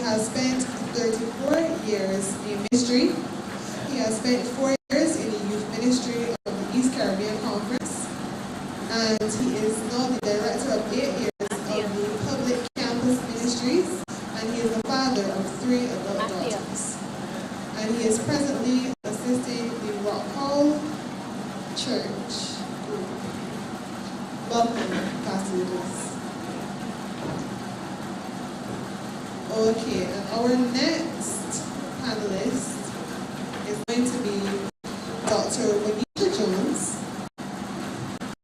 has spent 34 years in ministry. He has spent 4 years in the youth ministry of the East Caribbean Conference, and he is now the director of 8 years of the Public Campus Ministries, and he is the father of 3 adult daughters. And he is presently assisting the Rock Hall Church group. Welcome, Pastor Lucas. Okay, and our next panelist is going to be Dr. Juanita Jones.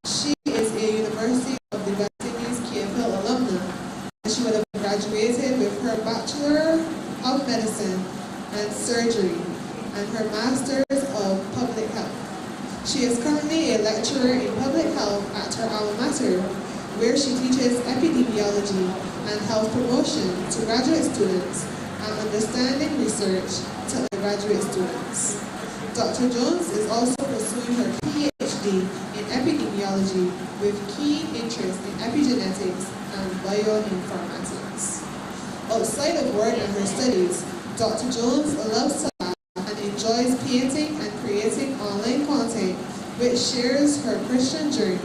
She is a University of the West Indies KFL alumna, and she would have graduated with her Bachelor of Medicine and Surgery and her Masters of Public Health. She is currently a lecturer in public health at her alma mater, where she teaches epidemiology and health promotion to graduate students and understanding research to undergraduate students. Dr. Jones is also pursuing her PhD in epidemiology with keen interest in epigenetics and bioinformatics. Outside of work and her studies, Dr. Jones loves to laugh and enjoys painting and creating online content which shares her Christian journey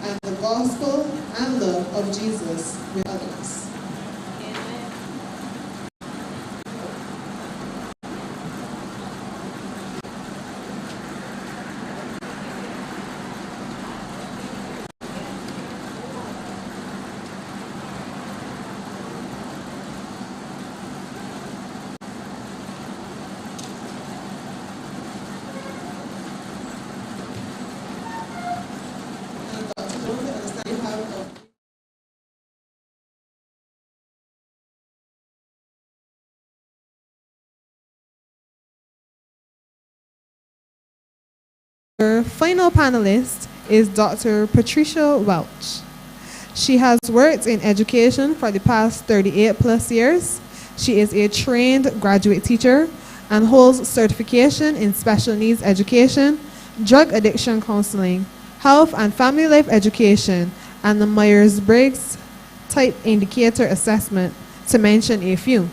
and the gospel and love of Jesus with others. Our final panelist is Dr. Patricia Welch. She has worked in education for the past 38 plus years. She is a trained graduate teacher and holds certification in special needs education, drug addiction counseling, health and family life education, and the Myers-Briggs Type Indicator Assessment, to mention a few.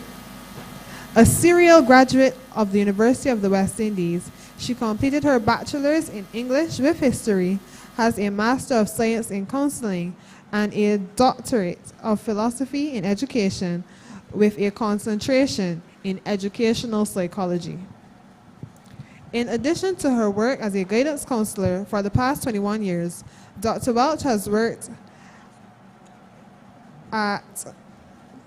A serial graduate of the University of the West Indies, she completed her bachelor's in English with history, has a Master of Science in Counseling, and a doctorate of philosophy in education with a concentration in educational psychology. In addition to her work as a guidance counselor for the past 21 years, Dr. Welch has worked at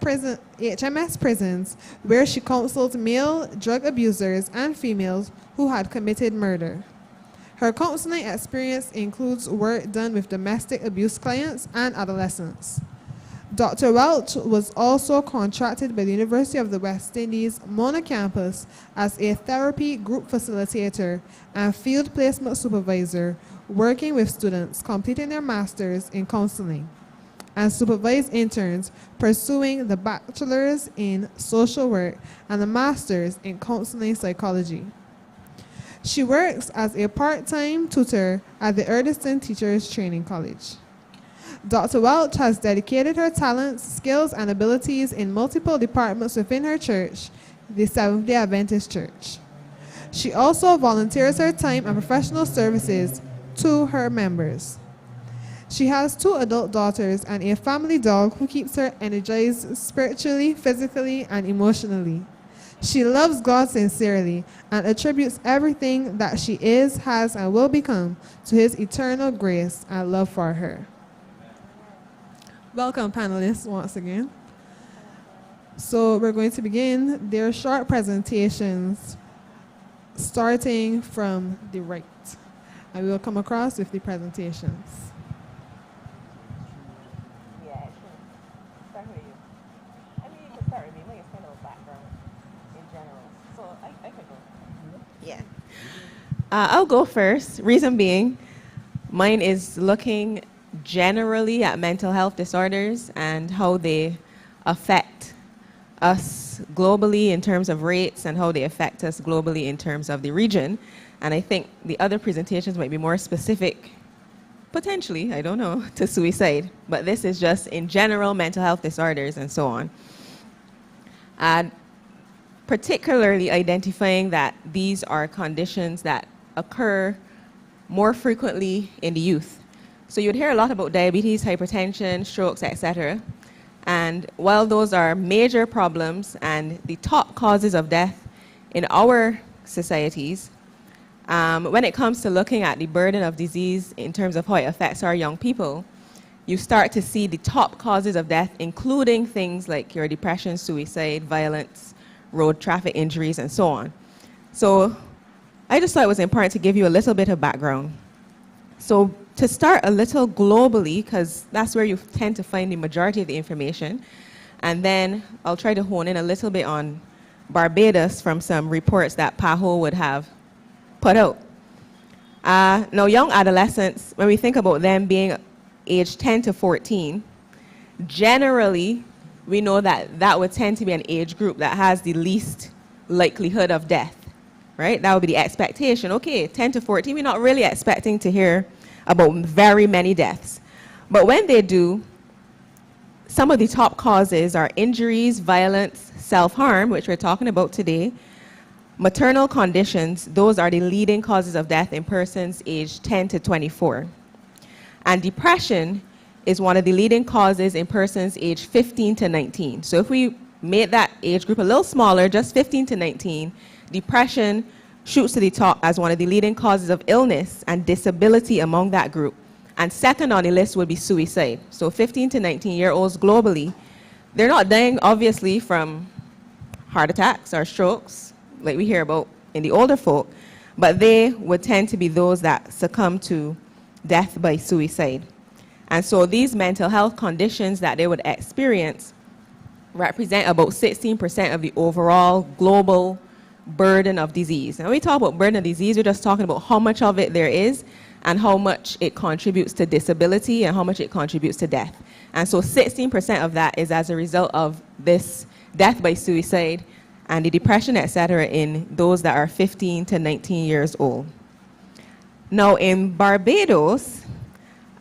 HMS prisons, where she counseled male drug abusers and females who had committed murder. Her counseling experience includes work done with domestic abuse clients and adolescents. Dr. Welch was also contracted by the University of the West Indies Mona campus as a therapy group facilitator and field placement supervisor, working with students completing their masters in counseling, and supervised interns pursuing the bachelor's in social work and the master's in counseling psychology. She works as a part-time tutor at the Erdiston Teachers Training College. Dr. Welch has dedicated her talents, skills, and abilities in multiple departments within her church, the Seventh-day Adventist Church. She also volunteers her time and professional services to her members. She has 2 adult daughters and a family dog who keeps her energized spiritually, physically, and emotionally. She loves God sincerely and attributes everything that she is, has, and will become to His eternal grace and love for her. Welcome, panelists, once again. So we're going to begin their short presentations, starting from the right. And we will come across with the presentations. I'll go first. Reason being, mine is looking generally at mental health disorders and how they affect us globally in terms of rates and how they affect us globally in terms of the region. And I think the other presentations might be more specific, potentially, I don't know, to suicide. But this is just in general mental health disorders and so on. and particularly identifying that these are conditions that occur more frequently in the youth. So you'd hear a lot about diabetes, hypertension, strokes, etc. And while those are major problems and the top causes of death in our societies, when it comes to looking at the burden of disease in terms of how it affects our young people, you start to see the top causes of death, including things like your depression, suicide, violence, road traffic injuries, and so on. So I just thought it was important to give you a little bit of background. So to start a little globally, because that's where you tend to find the majority of the information, and then I'll try to hone in a little bit on Barbados from some reports that PAHO would have put out. Now, young adolescents, when we think about them being aged 10 to 14, generally, we know that that would tend to be an age group that has the least likelihood of death, right? That would be the expectation. Okay, 10 to 14, we're not really expecting to hear about very many deaths. But when they do, some of the top causes are injuries, violence, self-harm, which we're talking about today, maternal conditions. Those are the leading causes of death in persons aged 10 to 24. And depression is one of the leading causes in persons aged 15 to 19. So if we made that age group a little smaller, just 15 to 19, depression shoots to the top as one of the leading causes of illness and disability among that group. And second on the list would be suicide. So 15 to 19-year-olds globally, they're not dying obviously from heart attacks or strokes like we hear about in the older folk, but they would tend to be those that succumb to death by suicide. And so these mental health conditions that they would experience represent about 16% of the overall global burden of disease. And when we talk about burden of disease, we're just talking about how much of it there is and how much it contributes to disability and how much it contributes to death. And so 16% of that is as a result of this death by suicide and the depression, etc., in those that are 15 to 19 years old. Now in Barbados,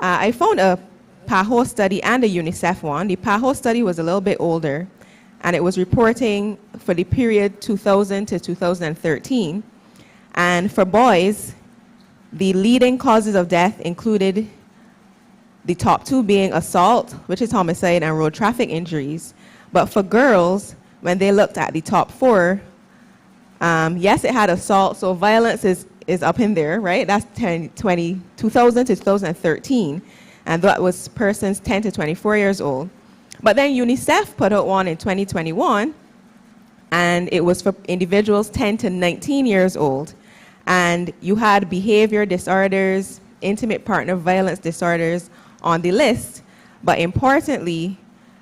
I found a PAHO study and a UNICEF one. The PAHO study was a little bit older, and it was reporting for the period 2000 to 2013. And for boys, the leading causes of death included the top two being assault, which is homicide, and road traffic injuries. But for girls, when they looked at the top four, yes, it had assault, so violence is up in there, right? That's 2000 to 2013, and that was persons 10 to 24 years old. But then UNICEF put out one in 2021, and it was for individuals 10 to 19 years old. And you had behavior disorders, intimate partner violence disorders on the list, but importantly,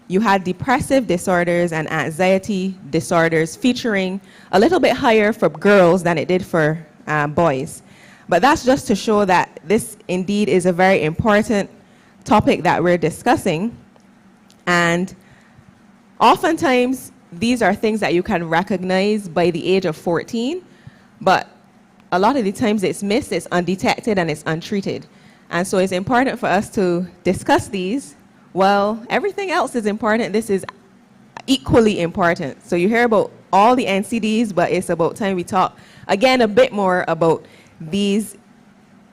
you had depressive disorders and anxiety disorders featuring a little bit higher for girls than it did for boys. But that's just to show that this indeed is a very important topic that we're discussing. And oftentimes, these are things that you can recognize by the age of 14, but a lot of the times it's missed, it's undetected, and it's untreated. And so it's important for us to discuss these. Well, everything else is important. This is equally important. So you hear about all the NCDs, but it's about time we talk again a bit more about these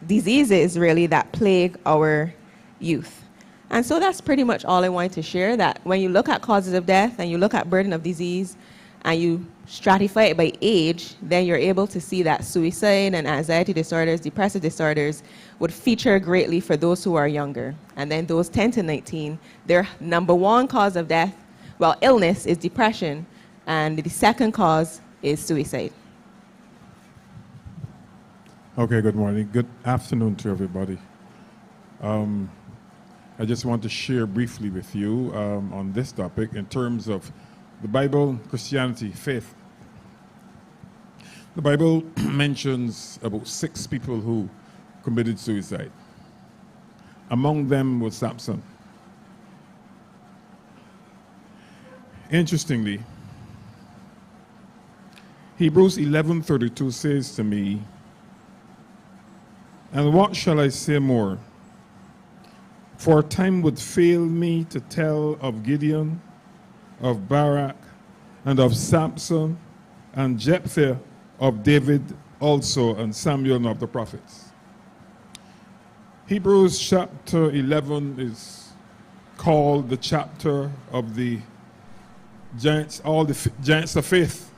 diseases really that plague our youth. And so that's pretty much all I wanted to share, that when you look at causes of death and you look at burden of disease and you stratify it by age, then you're able to see that suicide and anxiety disorders, depressive disorders would feature greatly for those who are younger. And then those 10 to 19, their number one cause of death, well, illness is depression, and the second cause is suicide. Okay, good morning. Good afternoon to everybody. I just want to share briefly with you on this topic in terms of the Bible, Christianity, faith. The Bible mentions about 6 people who committed suicide. Among them was Samson. Interestingly, Hebrews 11:32 says to me, "And what shall I say more? For time would fail me to tell of Gideon, of Barak, and of Samson, and Jephthah, of David also, and Samuel, and of the prophets. Hebrews chapter 11 is called the chapter of the giants, all the giants of faith.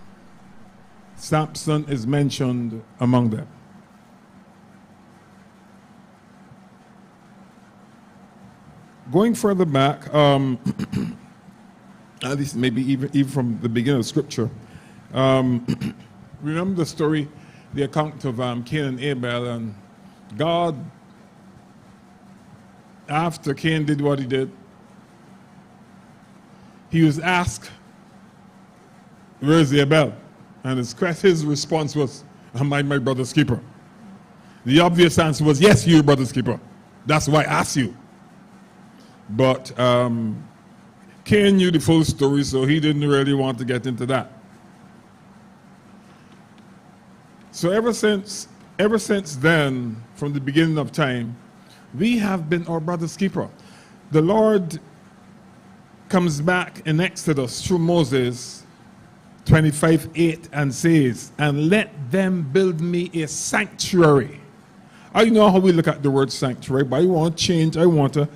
Samson is mentioned among them. Going further back, at least maybe even from the beginning of Scripture, remember the story, the account of Cain and Abel, and God, after Cain did what he did, he was asked, "Where is Abel?" And his response was, "Am I my brother's keeper?" The obvious answer was, "Yes, you're your brother's keeper. That's why I asked you." But Cain knew the full story, so he didn't really want to get into that. So ever since then, from the beginning of time, we have been our brother's keeper. The Lord comes back in Exodus through Moses 25:8 and says, "And let them build me a sanctuary." I know how we look at the word sanctuary, but I want to change. I want to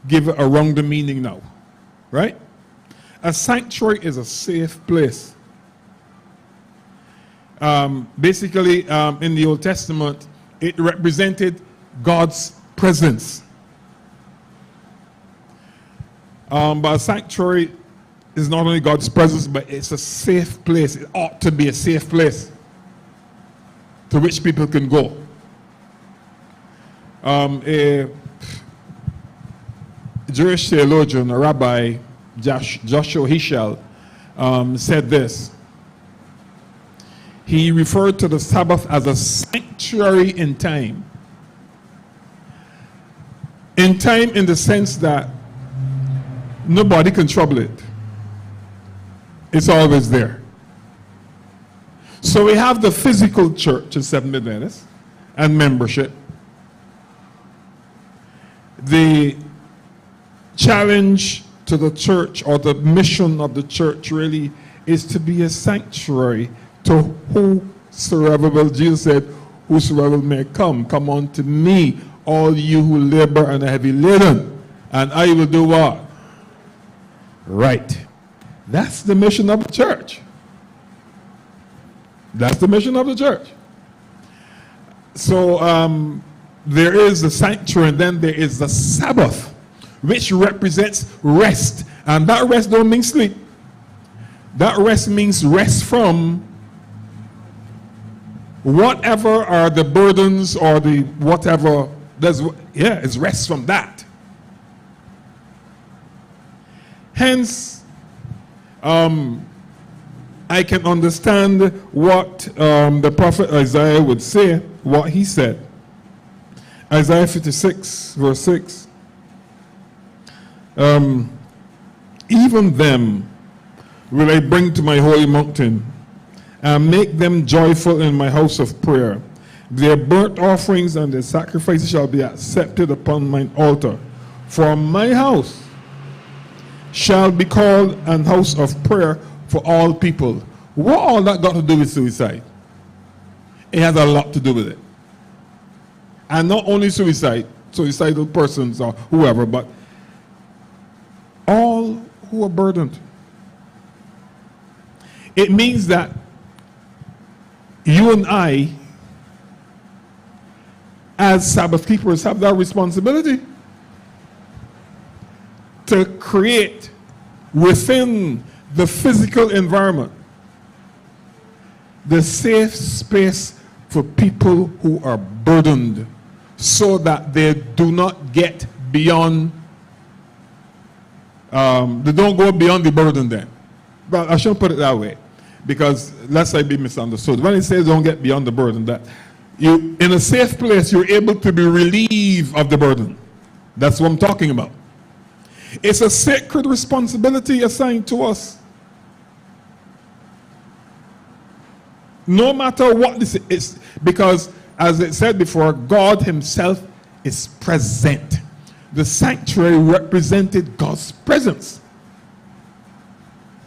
give it a wrong meaning now, right? A sanctuary is a safe place. Basically, in the Old Testament, it represented God's presence. But a sanctuary is not only God's presence, but it's a safe place. It ought to be a safe place to which people can go. A Jewish theologian, a rabbi, Joshua Heschel, said this. He referred to the Sabbath as a sanctuary in time. In time, in the sense that nobody can trouble it. It's always there. So we have the physical church in Seventh-day Adventists and membership. The challenge to the church, or the mission of the church, really is to be a sanctuary to whosoever will. Jesus said, "Whosoever may come unto me, all you who labor and are heavy laden, and I will do what?" Right. That's the mission of the church. That's the mission of the church. So there is the sanctuary, and then there is the Sabbath, which represents rest. And that rest don't mean sleep. That rest means rest from whatever are the burdens or the whatever. It's rest from that. Hence, I can understand what the prophet Isaiah would say, what he said. Isaiah 56, verse 6. Even them will I bring to my holy mountain, and make them joyful in my house of prayer. Their burnt offerings and their sacrifices shall be accepted upon mine altar. For my house shall be called an house of prayer for all people. What all that got to do with suicide? It has a lot to do with it. And not only suicidal persons or whoever, but all who are burdened. It means that you and I, as Sabbath keepers, have that responsibility to create within the physical environment the safe space for people who are burdened, so that they do not get beyond, they don't go beyond the burden then. But I shouldn't put it that way, because lest I be misunderstood. When it says don't get beyond the burden, that you, in a safe place, you're able to be relieved of the burden. That's what I'm talking about. It's a sacred responsibility assigned to us. No matter what this is, because as it said before, God himself is present. The sanctuary represented God's presence.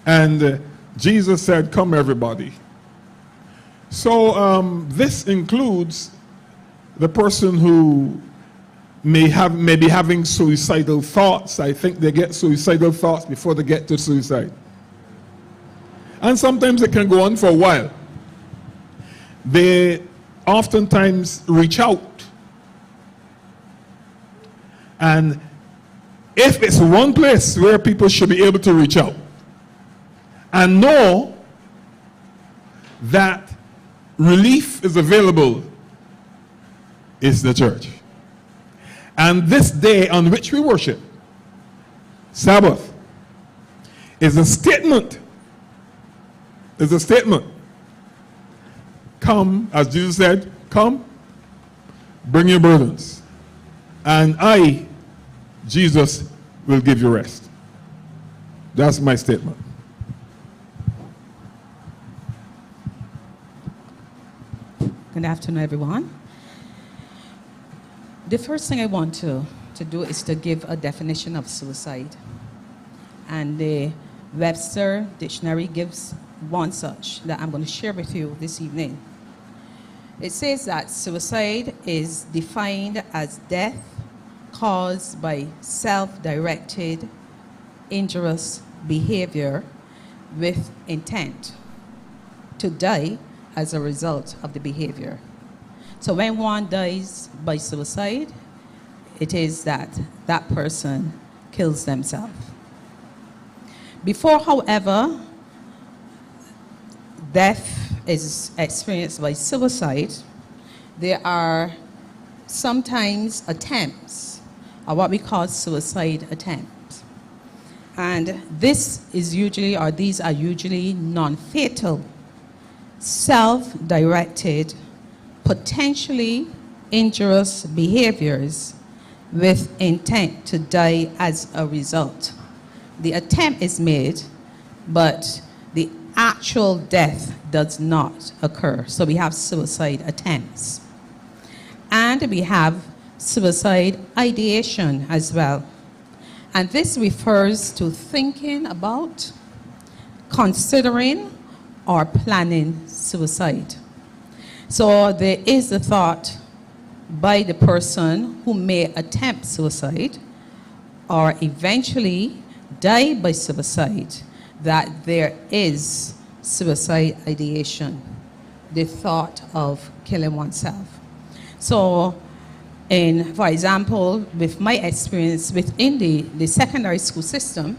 And Jesus said, "Come, everybody." So this includes the person who may be having suicidal thoughts. I think they get suicidal thoughts before they get to suicide. And sometimes it can go on for a while. They oftentimes reach out. And if it's one place where people should be able to reach out and know that relief is available, is the church. And this day on which we worship, Sabbath, is a statement. Is a statement. Come, as Jesus said, come, bring your burdens, and I, Jesus, will give you rest. That's my statement. Good afternoon, everyone. The first thing I want to do is to give a definition of suicide. And the Webster Dictionary gives one such that I'm going to share with you this evening. It says that suicide is defined as death caused by self-directed, injurious behavior with intent to die as a result of the behavior. So when one dies by suicide, it is that that person kills themselves. Before, however, death is experienced by suicide, there are sometimes attempts, or what we call suicide attempts. And this is usually, or these are usually non-fatal, self-directed, potentially injurious behaviors with intent to die as a result. The attempt is made, but the actual death does not occur. So we have suicide attempts. And we have suicide ideation as well. And this refers to thinking about, considering, or planning suicide. So there is a thought by the person who may attempt suicide or eventually die by suicide that there is suicide ideation, the thought of killing oneself. So, for example, with my experience within the secondary school system,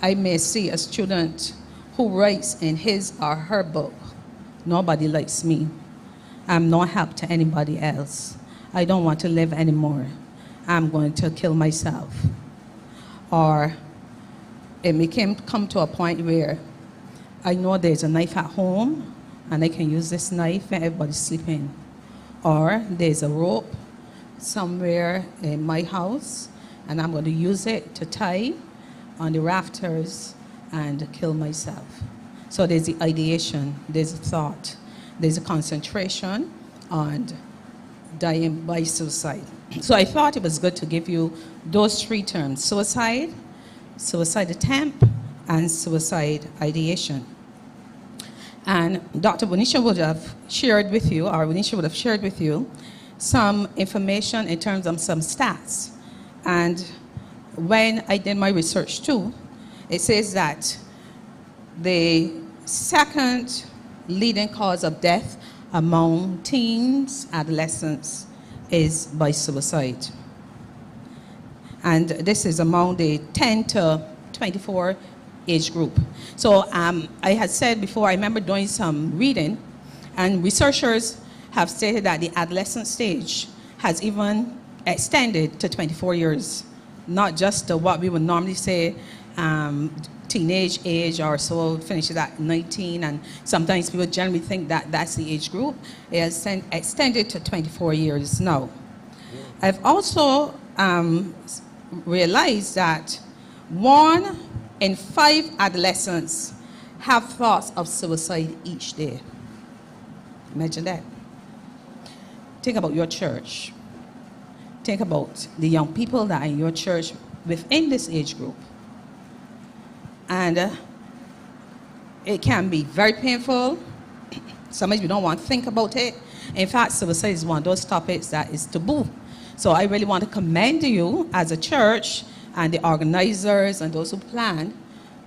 I may see a student who writes in his or her book, "Nobody likes me. I'm no help to anybody else. I don't want to live anymore. I'm going to kill myself." Or it may come to a point where I know there's a knife at home and I can use this knife when everybody's sleeping. Or there's a rope somewhere in my house and I'm going to use it to tie on the rafters and kill myself. So there's the ideation, there's a thought, there's a concentration on dying by suicide. So I thought it was good to give you those three terms: suicide, suicide attempt, and suicide ideation. And Dr. Bonisha would have shared with you, some information in terms of some stats. And when I did my research too, it says that the second leading cause of death among teens, adolescents, is by suicide. And this is among the 10 to 24 age group. So I had said before, I remember doing some reading, and researchers have stated that the adolescent stage has even extended to 24 years, not just to what we would normally say teenage age or so, finishes at 19, and sometimes people generally think that that's the age group. It has extended to 24 years now. I've also realized that 1 in 5 adolescents have thoughts of suicide each day. Imagine that. Think about your church. Think about the young people that are in your church within this age group. And It can be very painful. Sometimes we don't want to think about it. In fact, suicide is one of those topics that is taboo. So I really want to commend you as a church and the organizers and those who plan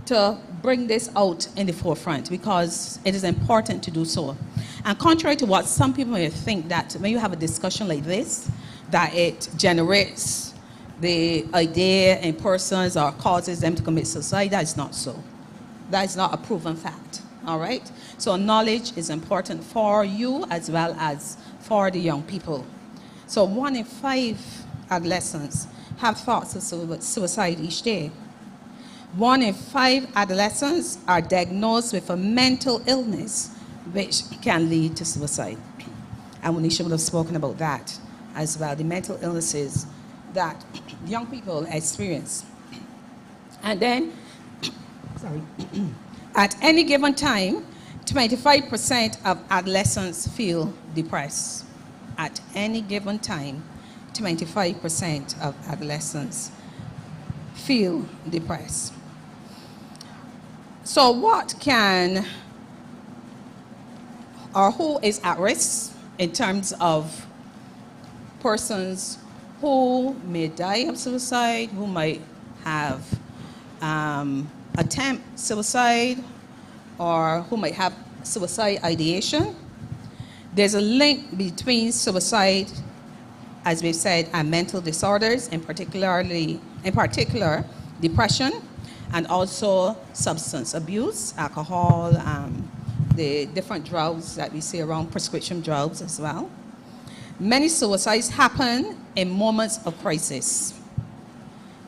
to bring this out in the forefront, because it is important to do so. And contrary to what some people may think, that when you have a discussion like this, that it generates the idea in persons or causes them to commit suicide, that is not so. That is not a proven fact, all right? So knowledge is important for you as well as for the young people. So 1 in 5 adolescents have thoughts of suicide each day. 1 in 5 adolescents are diagnosed with a mental illness which can lead to suicide. And Monisha would have spoken about that as well, the mental illnesses that young people experience. And then, at any given time, 25% of adolescents feel depressed. At any given time, 25% of adolescents feel depressed. So what can, or who is at risk in terms of persons who may die of suicide, who might have attempt suicide, or who might have suicide ideation? There's a link between suicide, as we've said, and mental disorders, in particular depression, and also substance abuse, alcohol, the different drugs that we see around, prescription drugs as well. Many suicides happen in moments of crisis,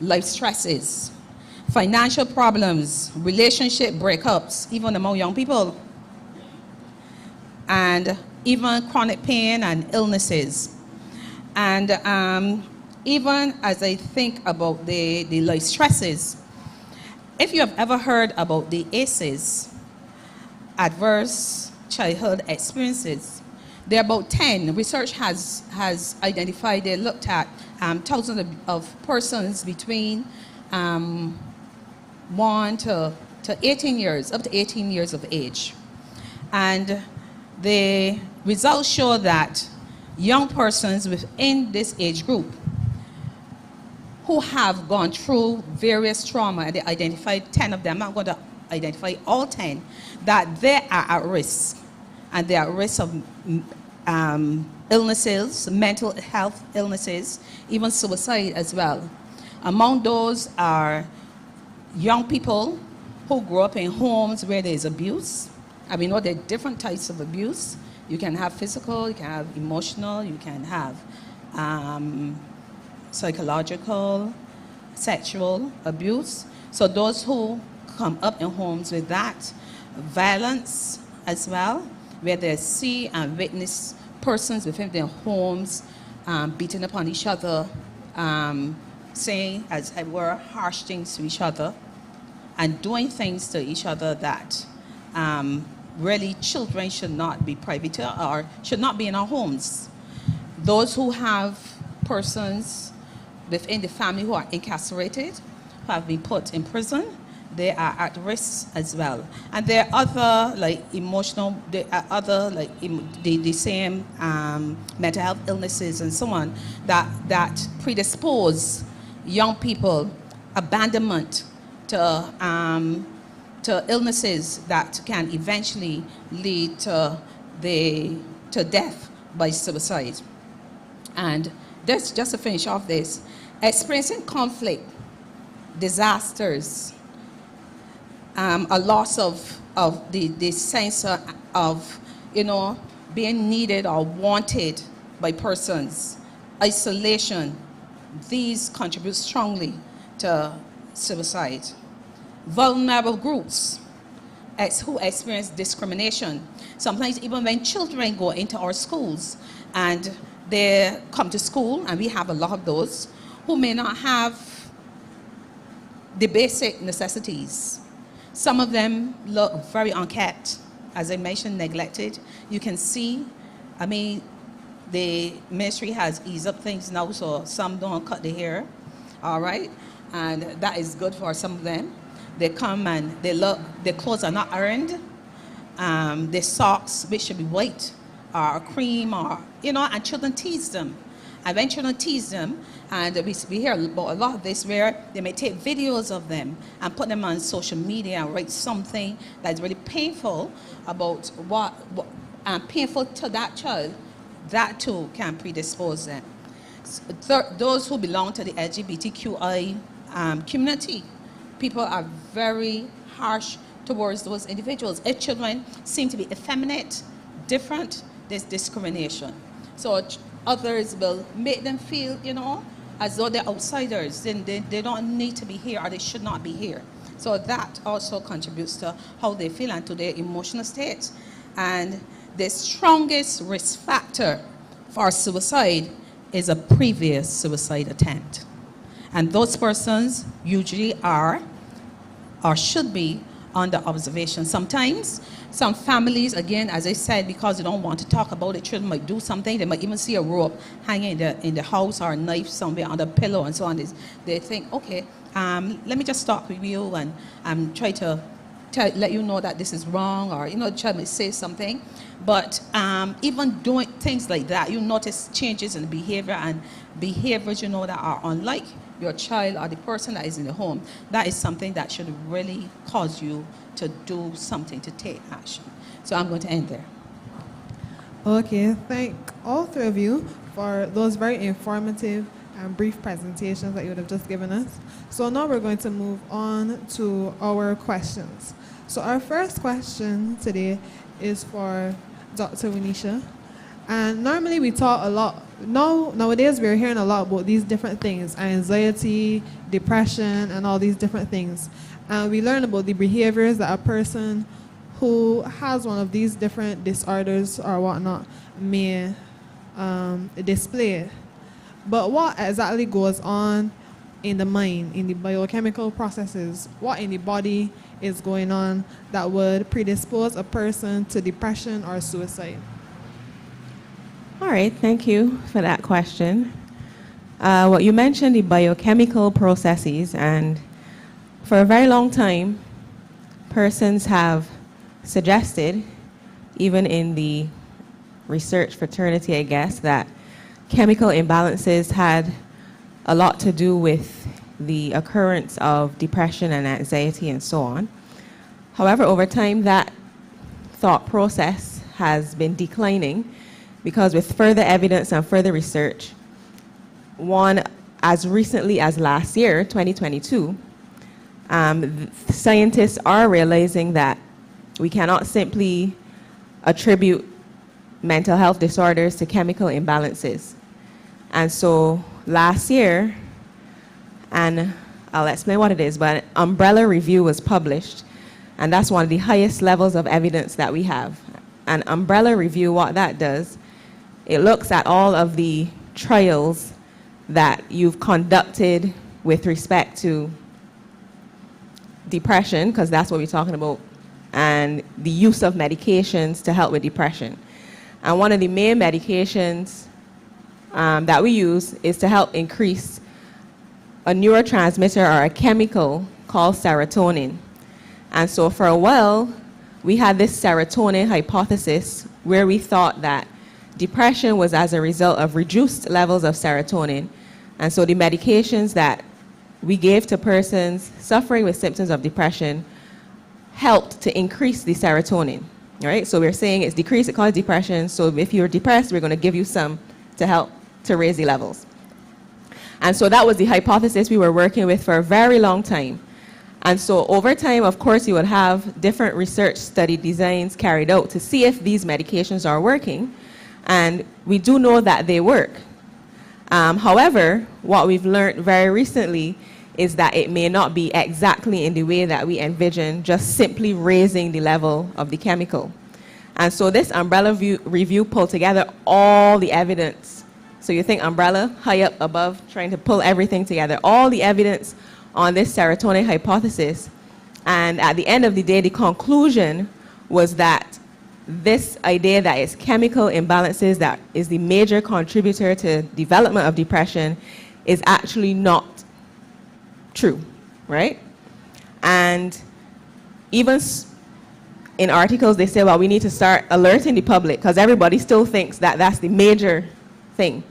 life stresses, financial problems, relationship breakups, even among young people, and even chronic pain and illnesses. And even as I think about the life stresses, if you have ever heard about the ACEs, Adverse Childhood Experiences, there are about 10. Research has identified, they looked at thousands of persons between 1 to 18 years, up to 18 years of age. And the results show that young persons within this age group who have gone through various trauma, and they identified 10 of them, I'm going to identify all 10, that they are at risk. And they are at risk of illnesses, mental health illnesses, even suicide as well. Among those are young people who grow up in homes where there is abuse. And we know there are different types of abuse. You can have physical, you can have emotional, you can have psychological, sexual abuse. So those who come up in homes with that, violence as well, where they see and witness persons within their homes beating upon each other, saying, as it were, harsh things to each other, and doing things to each other that really children should not be privy to or should not be in our homes. Those who have persons within the family who are incarcerated, who have been put in prison, they are at risk as well. And there are other emotional, there are other the same mental health illnesses and so on that predispose young people, abandonment to illnesses that can eventually lead to death by suicide. And just to finish off this, experiencing conflict, disasters, a loss of the sense of being needed or wanted by persons, isolation, these contribute strongly to suicide. Vulnerable groups who experience discrimination. Sometimes even when children go into our schools and they come to school, and we have a lot of those, who may not have the basic necessities. Some of them look very unkept, as I mentioned, neglected. You can see, the ministry has eased up things now, so some don't cut the hair, all right? And that is good for some of them. They come and they look, their clothes are not ironed. Their socks, which should be white, or cream, or, and children tease them. And when children tease them, and we hear about a lot of this, where they may take videos of them and put them on social media and write something that's really painful about what painful to that child, that too can predispose them. Those who belong to the LGBTQI community, people are very harsh towards those individuals. If children seem to be effeminate, different, there's discrimination. So others will make them feel, as though they're outsiders. Then they don't need to be here, or they should not be here. So that also contributes to how they feel and to their emotional state. And the strongest risk factor for suicide is a previous suicide attempt. And those persons usually are or should be under observation. Sometimes some families, again, as I said, because they don't want to talk about it, children might do something. They might even see a rope hanging in the house, or a knife somewhere under a pillow and so on. They think, okay, let me just talk with you and try to let you know that this is wrong, or the child might say something. But even doing things like that, you notice changes in behavior, and behaviors that are unlike your child or the person that is in the home. That is something that should really cause you to do something, to take action. So I'm going to end there. Okay, thank all three of you for those very informative and brief presentations that you would have just given us. So now we're going to move on to our questions. So our first question today is for Dr. Winisha. And normally we talk a lot, nowadays we're hearing a lot about these different things, anxiety, depression, and all these different things. And we learn about the behaviors that a person who has one of these different disorders or whatnot may display. But what exactly goes on in the mind, in the biochemical processes, what in the body is going on that would predispose a person to depression or suicide? All right, thank you for that question. What you mentioned, the biochemical processes, and for a very long time, persons have suggested, even in the research fraternity, I guess, that chemical imbalances had a lot to do with the occurrence of depression and anxiety and so on. However, over time, that thought process has been declining, because with further evidence and further research, one as recently as last year, 2022, scientists are realizing that we cannot simply attribute mental health disorders to chemical imbalances. And so last year, and I'll explain what it is, but an umbrella review was published, and that's one of the highest levels of evidence that we have. An umbrella review, what that does, it looks at all of the trials that you've conducted with respect to depression, because that's what we're talking about, and the use of medications to help with depression. And one of the main medications that we use is to help increase a neurotransmitter or a chemical called serotonin. And so for a while, we had this serotonin hypothesis where we thought that depression was as a result of reduced levels of serotonin. And so the medications that we gave to persons suffering with symptoms of depression helped to increase the serotonin, right? So we're saying it's decreased, it causes depression. So if you're depressed, we're going to give you some to help to raise the levels. And so that was the hypothesis we were working with for a very long time. And so over time, of course, you would have different research study designs carried out to see if these medications are working. And we do know that they work. However, what we've learned very recently is that it may not be exactly in the way that we envision, just simply raising the level of the chemical. And so this umbrella review pulled together all the evidence. So you think umbrella, high up above, trying to pull everything together, all the evidence on this serotonin hypothesis. And at the end of the day, the conclusion was that this idea that it's chemical imbalances that is the major contributor to development of depression is actually not true, right? And even in articles, they say, well, we need to start alerting the public because everybody still thinks that that's the major thing.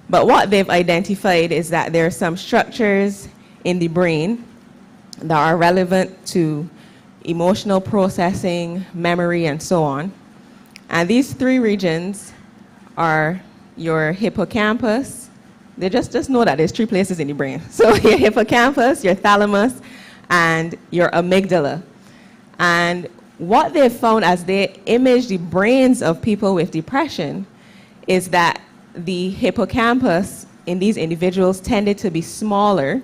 But what they've identified is that there are some structures in the brain that are relevant to emotional processing, memory, and so on. And these three regions are your hippocampus. They just know that there's three places in the brain. So your hippocampus, your thalamus, and your amygdala. And what they've found as they image the brains of people with depression is that the hippocampus in these individuals tended to be smaller.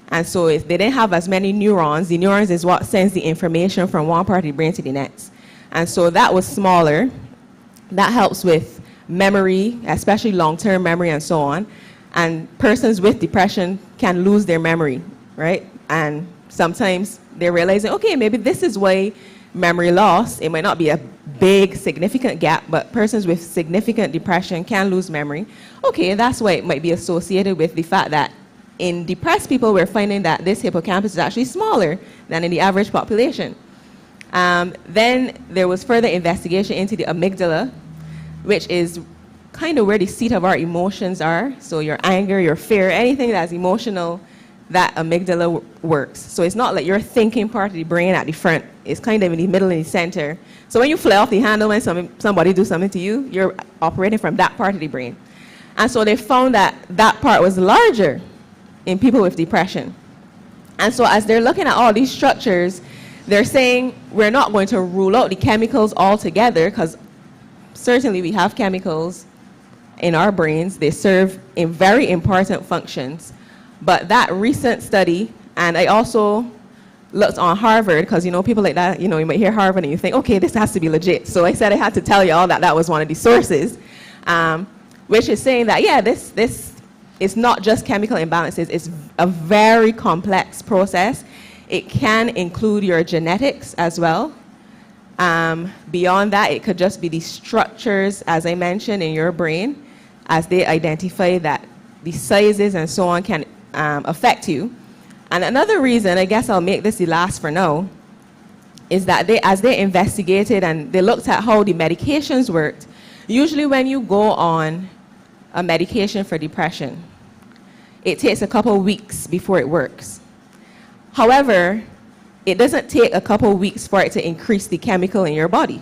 And so if they didn't have as many neurons, the neurons is what sends the information from one part of the brain to the next. And so that was smaller. That helps with memory, especially long-term memory and so on. And persons with depression can lose their memory, right? And sometimes they're realizing, okay, maybe this is why memory loss, it might not be a big, significant gap, but persons with significant depression can lose memory. Okay, that's why it might be associated with the fact that in depressed people, we're finding that this hippocampus is actually smaller than in the average population. Then there was further investigation into the amygdala, which is kind of where the seat of our emotions are. So your anger, your fear, anything that's emotional, that amygdala works. So it's not like your thinking part of the brain at the front. It's kind of in the middle and the center. So when you fly off the handle when somebody do something to you, you're operating from that part of the brain. And so they found that that part was larger in people with depression. And so as they're looking at all these structures, they're saying we're not going to rule out the chemicals altogether, because certainly we have chemicals in our brains. They serve in very important functions. But that recent study, and I also looked on Harvard, because people like that, you might hear Harvard and you think, okay, this has to be legit. So I said I had to tell you all that that was one of the sources, which is saying that, yeah, this is not just chemical imbalances. It's a very complex process. It can include your genetics as well. Beyond that, it could just be the structures, as I mentioned, in your brain, as they identify that the sizes and so on can affect you. And another reason, I guess I'll make this the last for now, is that as they investigated and they looked at how the medications worked, usually when you go on a medication for depression, it takes a couple weeks before it works. However, it doesn't take a couple weeks for it to increase the chemical in your body.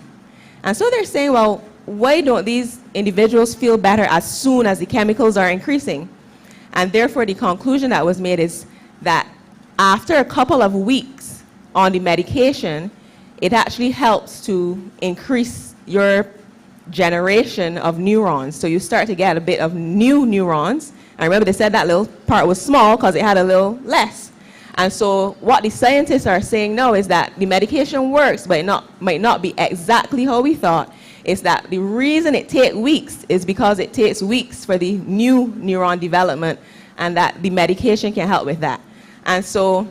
And so they're saying, well, why don't these individuals feel better as soon as the chemicals are increasing? And therefore, the conclusion that was made is that after a couple of weeks on the medication, it actually helps to increase your generation of neurons. So you start to get a bit of new neurons. And remember, they said that little part was small because it had a little less. And so what the scientists are saying now is that the medication works, but it might not be exactly how we thought. Is that the reason it takes weeks is because it takes weeks for the new neuron development, and that the medication can help with that. And so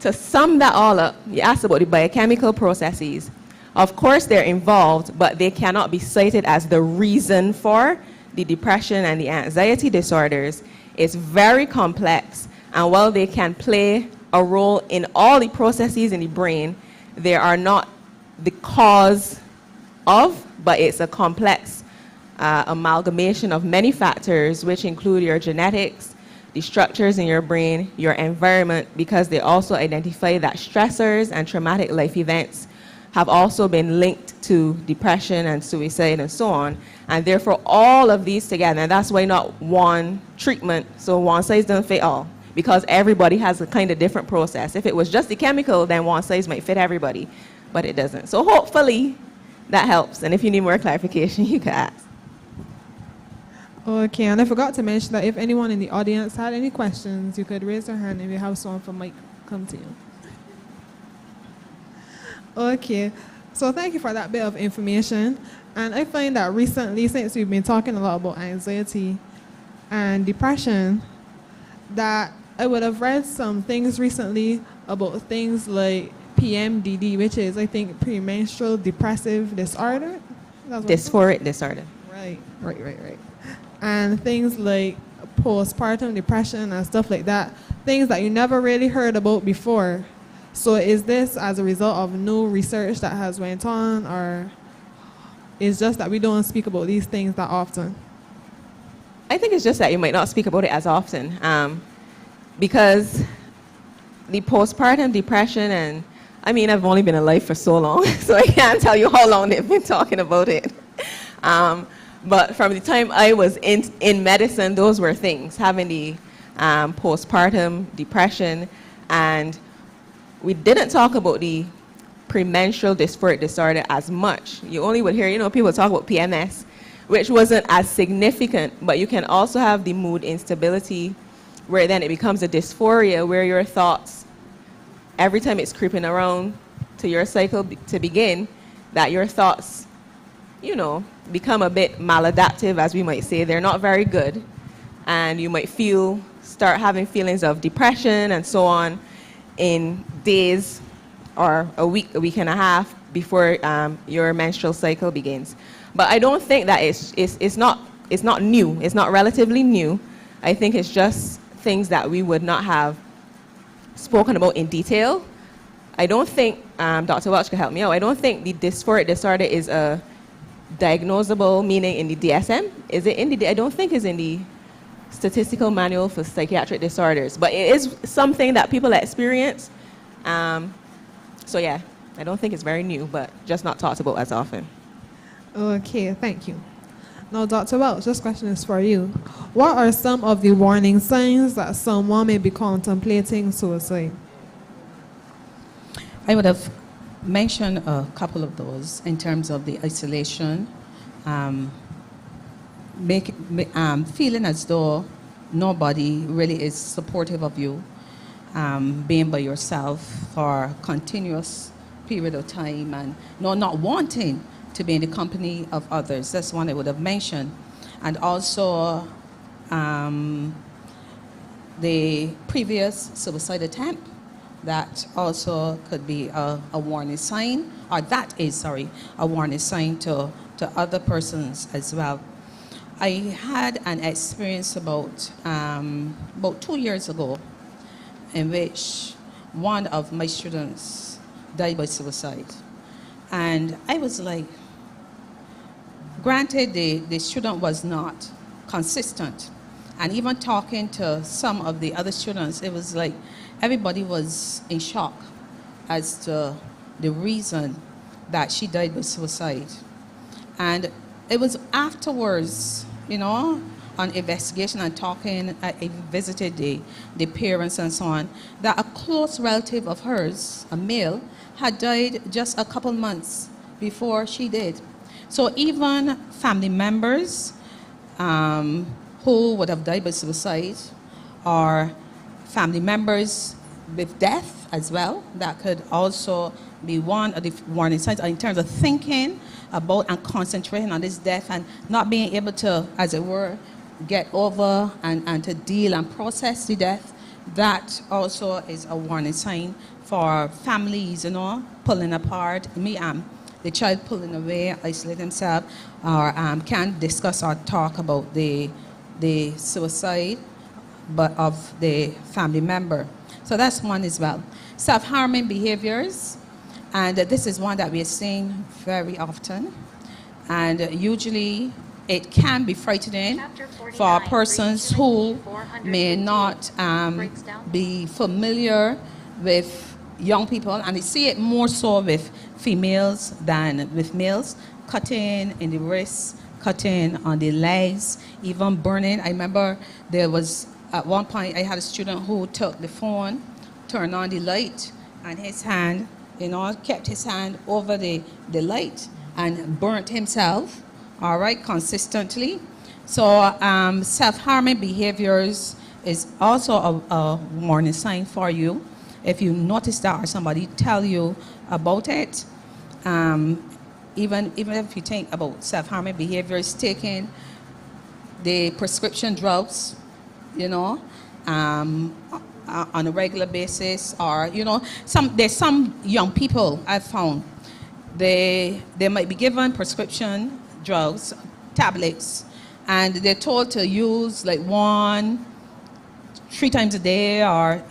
to sum that all up, you asked about the biochemical processes. Of course they're involved, but they cannot be cited as the reason for the depression and the anxiety disorders. It's very complex, and while they can play a role in all the processes in the brain, they are not the cause of, but it's a complex amalgamation of many factors, which include your genetics, the structures in your brain, your environment, because they also identify that stressors and traumatic life events have also been linked to depression and suicide and so on. And therefore, all of these together, and that's why not one treatment, so one size doesn't fit all, because everybody has a kind of different process. If it was just the chemical, then one size might fit everybody, but it doesn't. So hopefully that helps. And if you need more clarification, you can ask. Okay, and I forgot to mention that if anyone in the audience had any questions, you could raise your hand and we have someone from Mike come to you. Okay, so thank you for that bit of information. And I find that recently, since we've been talking a lot about anxiety and depression, that I would have read some things recently about things like PMDD, which is, I think, premenstrual depressive disorder. Dysphoric disorder. Right. And things like postpartum depression and stuff like that. things that you never really heard about before. So is this as a result of new research that has went on, or it's just that we don't speak about these things that often? I think it's just that you might not speak about it as often, because the postpartum depression, and I mean, I've only been alive for so long, so I can't tell you how long they've been talking about it. But from the time I was in medicine, those were things, having the postpartum depression, and we didn't talk about the premenstrual dysphoric disorder as much. You only would hear, people talk about PMS, which wasn't as significant, but you can also have the mood instability, where then it becomes a dysphoria, where your thoughts, every time it's creeping around to your cycle to begin, that your thoughts, become a bit maladaptive, as we might say. They're not very good, and you might start having feelings of depression and so on in days or a week and a half before your menstrual cycle begins. But I don't think that it's not new. It's not relatively new. I think it's just things that we would not have spoken about in detail. I don't think, Dr. Welch could help me out, I don't think the dysphoric disorder is a diagnosable meaning in the DSM. Is it in the, I don't think it's in the Statistical Manual for Psychiatric Disorders, but it is something that people experience. So yeah, I don't think it's very new, but just not talked about as often. Okay, thank you. Now, Dr. Welch, this question is for you. What are some of the warning signs that someone may be contemplating suicide? I would have mentioned a couple of those in terms of the isolation, feeling as though nobody really is supportive of you, being by yourself for a continuous period of time, and not wanting to be in the company of others. That's one I would have mentioned. And also the previous suicide attempt, that also could be a warning sign, or that is, a warning sign to other persons as well. I had an experience about 2 years ago in which one of my students died by suicide. And I was like, granted, the student was not consistent. And even talking to some of the other students, it was like everybody was in shock as to the reason that she died by suicide. And it was afterwards, on investigation and talking, I visited the parents and so on, that a close relative of hers, a male, had died just a couple months before she did. So even family members who would have died by suicide, or family members with death as well, that could also be one of the warning signs in terms of thinking about and concentrating on this death and not being able to, as it were, get over and to deal and process the death. That also is a warning sign for families, pulling apart. The child pulling away, isolate himself, or can't discuss or talk about the suicide but of the family member. So that's one as well. Self-harming behaviors, and this is one that we are seeing very often, and usually it can be frightening for persons who may not be familiar with young people, and they see it more so with females than with males. Cutting in the wrists, cutting on the legs, even burning. I remember there was, at one point, I had a student who took the phone, turned on the light, and his hand, kept his hand over the light and burnt himself, all right, consistently. So self-harming behaviors is also a warning sign for you. If you notice that or somebody tell you about it, even if you think about self-harming behaviors, taking the prescription drugs, on a regular basis, or there's some young people I've found, they might be given prescription drugs, tablets, and they're told to use like 1, 3 times a day or,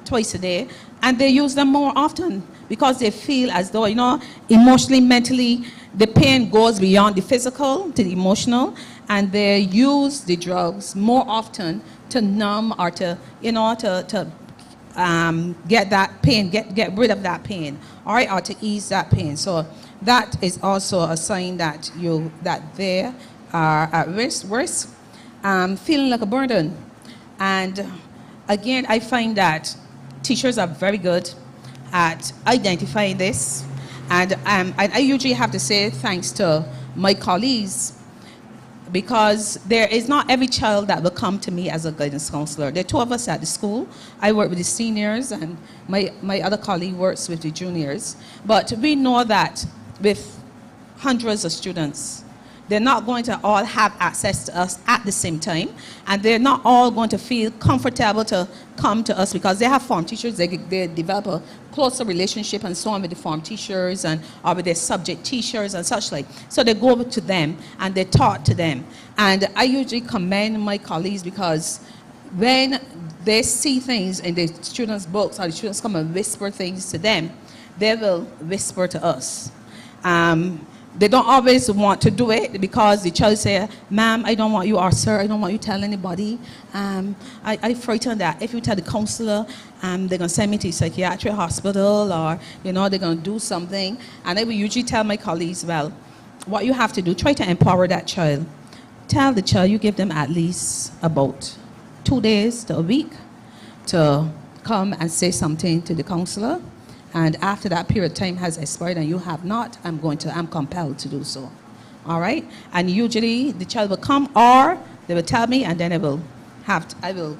twice a day. And they use them more often because they feel as though, emotionally, mentally, the pain goes beyond the physical to the emotional. And they use the drugs more often to numb or to get that pain, get rid of that pain, all right, or to ease that pain. So that is also a sign that they are at risk, feeling like a burden. And again, I find that teachers are very good at identifying this. And I usually have to say thanks to my colleagues, because there is not every child that will come to me as a guidance counselor. There are 2 of us at the school. I work with the seniors, and my other colleague works with the juniors. But we know that with hundreds of students, they're not going to all have access to us at the same time, and they're not all going to feel comfortable to come to us because they have form teachers. They develop a closer relationship and so on with the form teachers or with their subject teachers and such like. So they go to them and they talk to them. And I usually commend my colleagues, because when they see things in the students' books or the students come and whisper things to them, they will whisper to us. They don't always want to do it because the child say, "Ma'am, I don't want you," or "Sir, I don't want you to tell anybody. I frightened that if you tell the counselor, they're going to send me to a psychiatric hospital, or, they're going to do something." And I will usually tell my colleagues, well, what you have to do, try to empower that child. Tell the child you give them at least about 2 days to a week to come and say something to the counselor. And after that period of time has expired and you have not, I'm compelled to do so. All right? And usually the child will come, or they will tell me, and then I will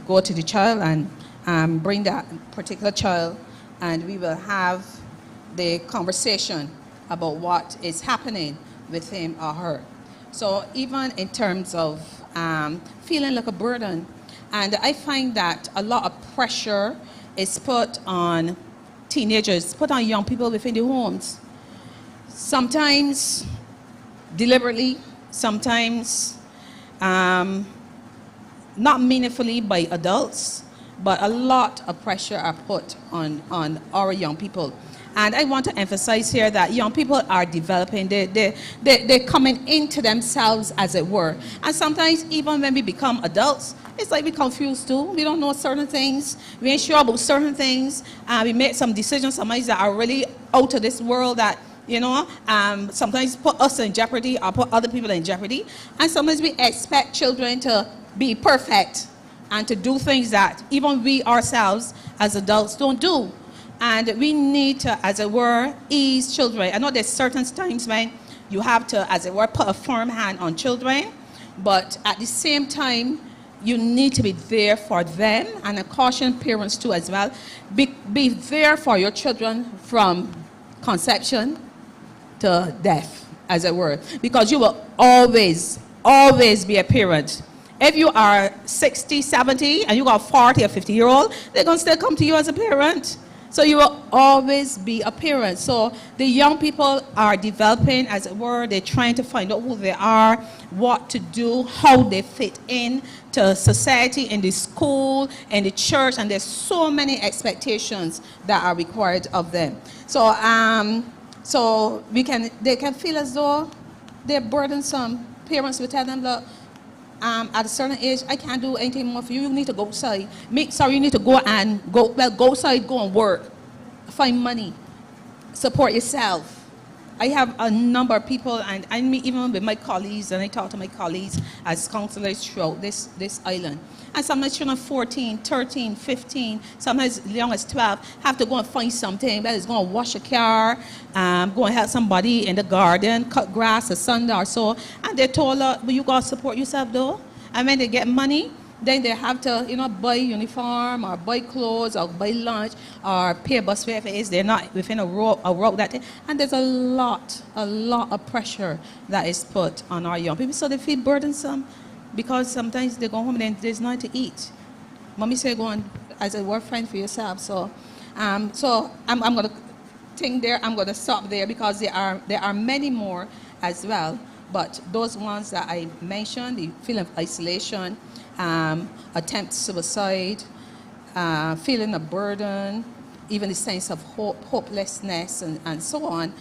go to the child and bring that particular child, and we will have the conversation about what is happening with him or her. So even in terms of feeling like a burden, and I find that a lot of pressure is put on teenagers, put on young people within the homes. Sometimes deliberately, sometimes not meaningfully by adults, but a lot of pressure are put on our young people. And I want to emphasize here that young people are developing, they're coming into themselves, as it were. And sometimes even when we become adults, it's like we're confused too. We don't know certain things. We ain't sure about certain things. We make some decisions sometimes that are really out of this world that, sometimes put us in jeopardy or put other people in jeopardy. And sometimes we expect children to be perfect and to do things that even we ourselves as adults don't do. And we need to, as it were, ease children. I know there's certain times when you have to, as it were, put a firm hand on children, but at the same time, you need to be there for them, and I caution parents too as well. Be there for your children from conception to death, as it were, because you will always be a parent. If you are 60, 70, and you got a 40 or 50-year-old, they're going to still come to you as a parent. So you will always be a parent. So the young people are developing, as it were. They're trying to find out who they are, what to do, how they fit in to society, in the school, in the church, and there's so many expectations that are required of them. So they can feel as though they're burdensome. Parents will tell them, look, at a certain age, I can't do anything more for you. You need to go outside. You need to go outside, go and work, find money, support yourself. I have a number of people, and I meet even with my colleagues, and I talk to my colleagues as counselors throughout this island. And sometimes children 14, 13, 15, sometimes as young as 12, have to go and find something, whether it's going to wash a car, go and help somebody in the garden, cut grass, or Sunday or so. And they're told, well, you got to support yourself though. And when they get money, then they have to, buy uniform or buy clothes or buy lunch or pay a bus fare if it is. They're not within a rope that day. And there's a lot of pressure that is put on our young people. So they feel burdensome because sometimes they go home and there's nothing to eat. Mommy said, go on as a work friend for yourself. So I'm going to think there. I'm going to stop there because there are many more as well. But those ones that I mentioned, the feeling of isolation, attempt suicide, feeling a burden, even the sense of hopelessness, and so on,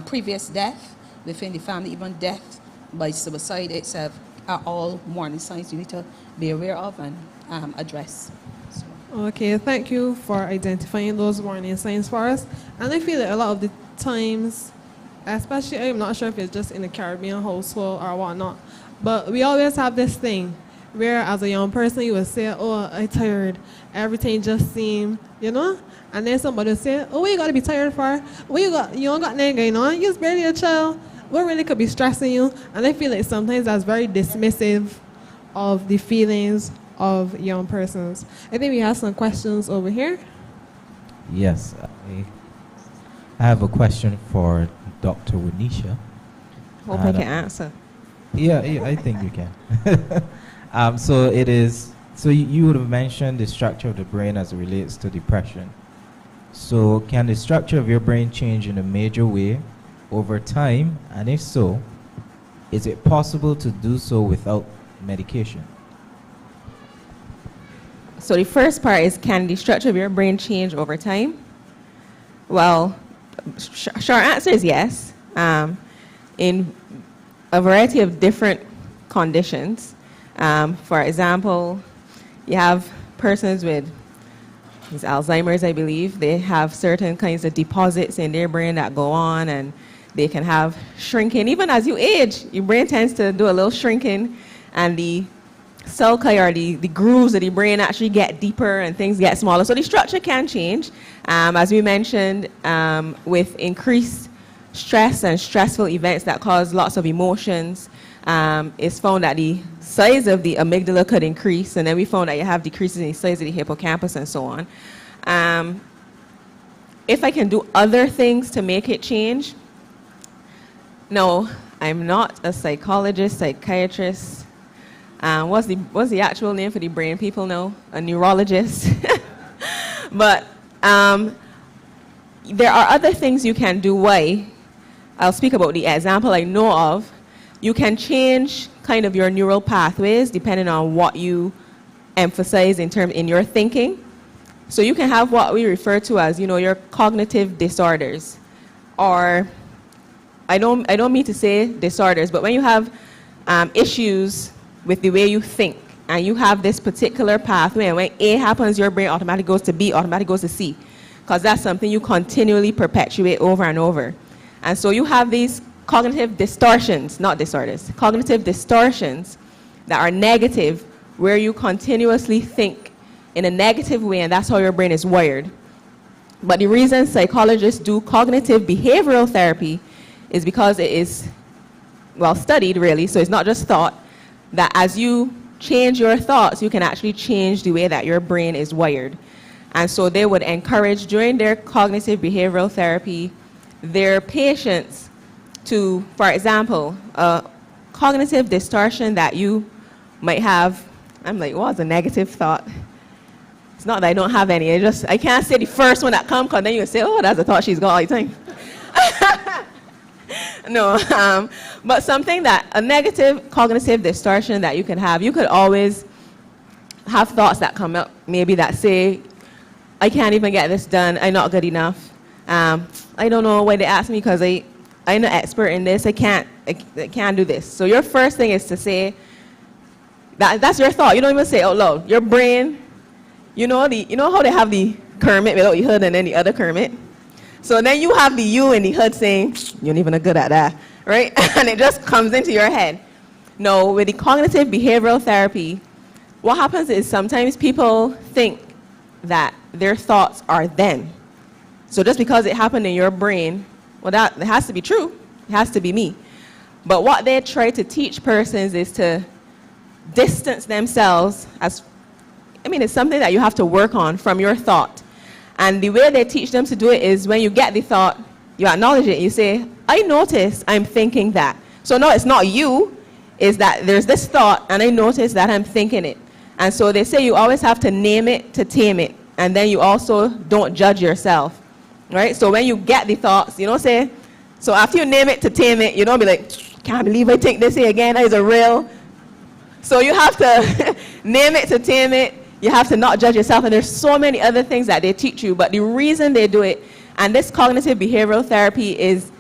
previous death within the family, even death by suicide itself, are all warning signs you need to be aware of and address. So. Okay, thank you for identifying those warning signs for us. And I feel that a lot of the times, especially, I'm not sure if it's just in the Caribbean household or whatnot, but we always have this thing where as a young person you would say, oh, I'm tired, everything just seems, you know? And then somebody would say, oh, what you got to be tired for? What you don't got nothing going on? You're just barely a child. What really could be stressing you? And I feel like sometimes that's very dismissive of the feelings of young persons. I think we have some questions over here. Yes, I have a question for Dr. Winisha. Hope I can answer. Yeah, I think you can. So it is. So you would have mentioned the structure of the brain as it relates to depression. So can the structure of your brain change in a major way over time? And if so, is it possible to do so without medication? So the first part is, can the structure of your brain change over time? Well, short answer is yes. In a variety of different conditions. For example, you have persons with Alzheimer's, I believe. They have certain kinds of deposits in their brain that go on, and they can have shrinking. Even as you age, your brain tends to do a little shrinking, and the sulci, or the grooves of the brain, actually get deeper and things get smaller. So the structure can change. As we mentioned, with increased stress and stressful events that cause lots of emotions, it's found that the size of the amygdala could increase, and then we found that you have decreases in the size of the hippocampus and so on. If I can do other things to make it change, no, I'm not a psychologist, psychiatrist. What's the actual name for the brain? People know? A neurologist. But there are other things you can do. Why? I'll speak about the example I know of. You can change kind of your neural pathways depending on what you emphasize in your thinking. So you can have what we refer to as, your cognitive disorders. Or I don't mean to say disorders, but when you have issues with the way you think, and you have this particular pathway, and when A happens, your brain automatically goes to B, automatically goes to C, because that's something you continually perpetuate over and over. And so you have these cognitive distortions, not disorders, cognitive distortions that are negative, where you continuously think in a negative way, and that's how your brain is wired. But the reason psychologists do cognitive behavioral therapy is because it is well studied, really, so it's not just thought, that as you change your thoughts, you can actually change the way that your brain is wired. And so they would encourage, during their cognitive behavioral therapy, their patients to, for example, a cognitive distortion that you might have. I'm like, what's a negative thought? It's not that I don't have any. I can't say the first one that comes, because then you say, oh, that's a thought she's got all the time. No, but something a negative cognitive distortion that you can have. You could always have thoughts that come up, maybe that say, I can't even get this done, I'm not good enough. I don't know why they ask me, because I'm an expert in this, I can't do this. So your first thing is to say, that's your thought. You don't even say, oh, loud. Your brain, you know how they have the Kermit without the hood and then the other Kermit? So then you have the you in the hood saying, you're not even good at that, right? And it just comes into your head. No, with the cognitive behavioral therapy, what happens is sometimes people think that their thoughts are them. So just because it happened in your brain, well, that it has to be true. It has to be me. But what they try to teach persons is to distance themselves it's something that you have to work on from your thought. And the way they teach them to do it is, when you get the thought, you acknowledge it. You say, I notice I'm thinking that. So no, it's not you. It's that there's this thought, and I notice that I'm thinking it. And so they say you always have to name it to tame it. And then you also don't judge yourself. Right? So when you get the thoughts, you don't say, so after you name it to tame it, you don't be like, can't believe I think this here again. That is a real. So you have to name it to tame it. You have to not judge yourself, and there's so many other things that they teach you, but the reason they do it, and this cognitive behavioral therapy is,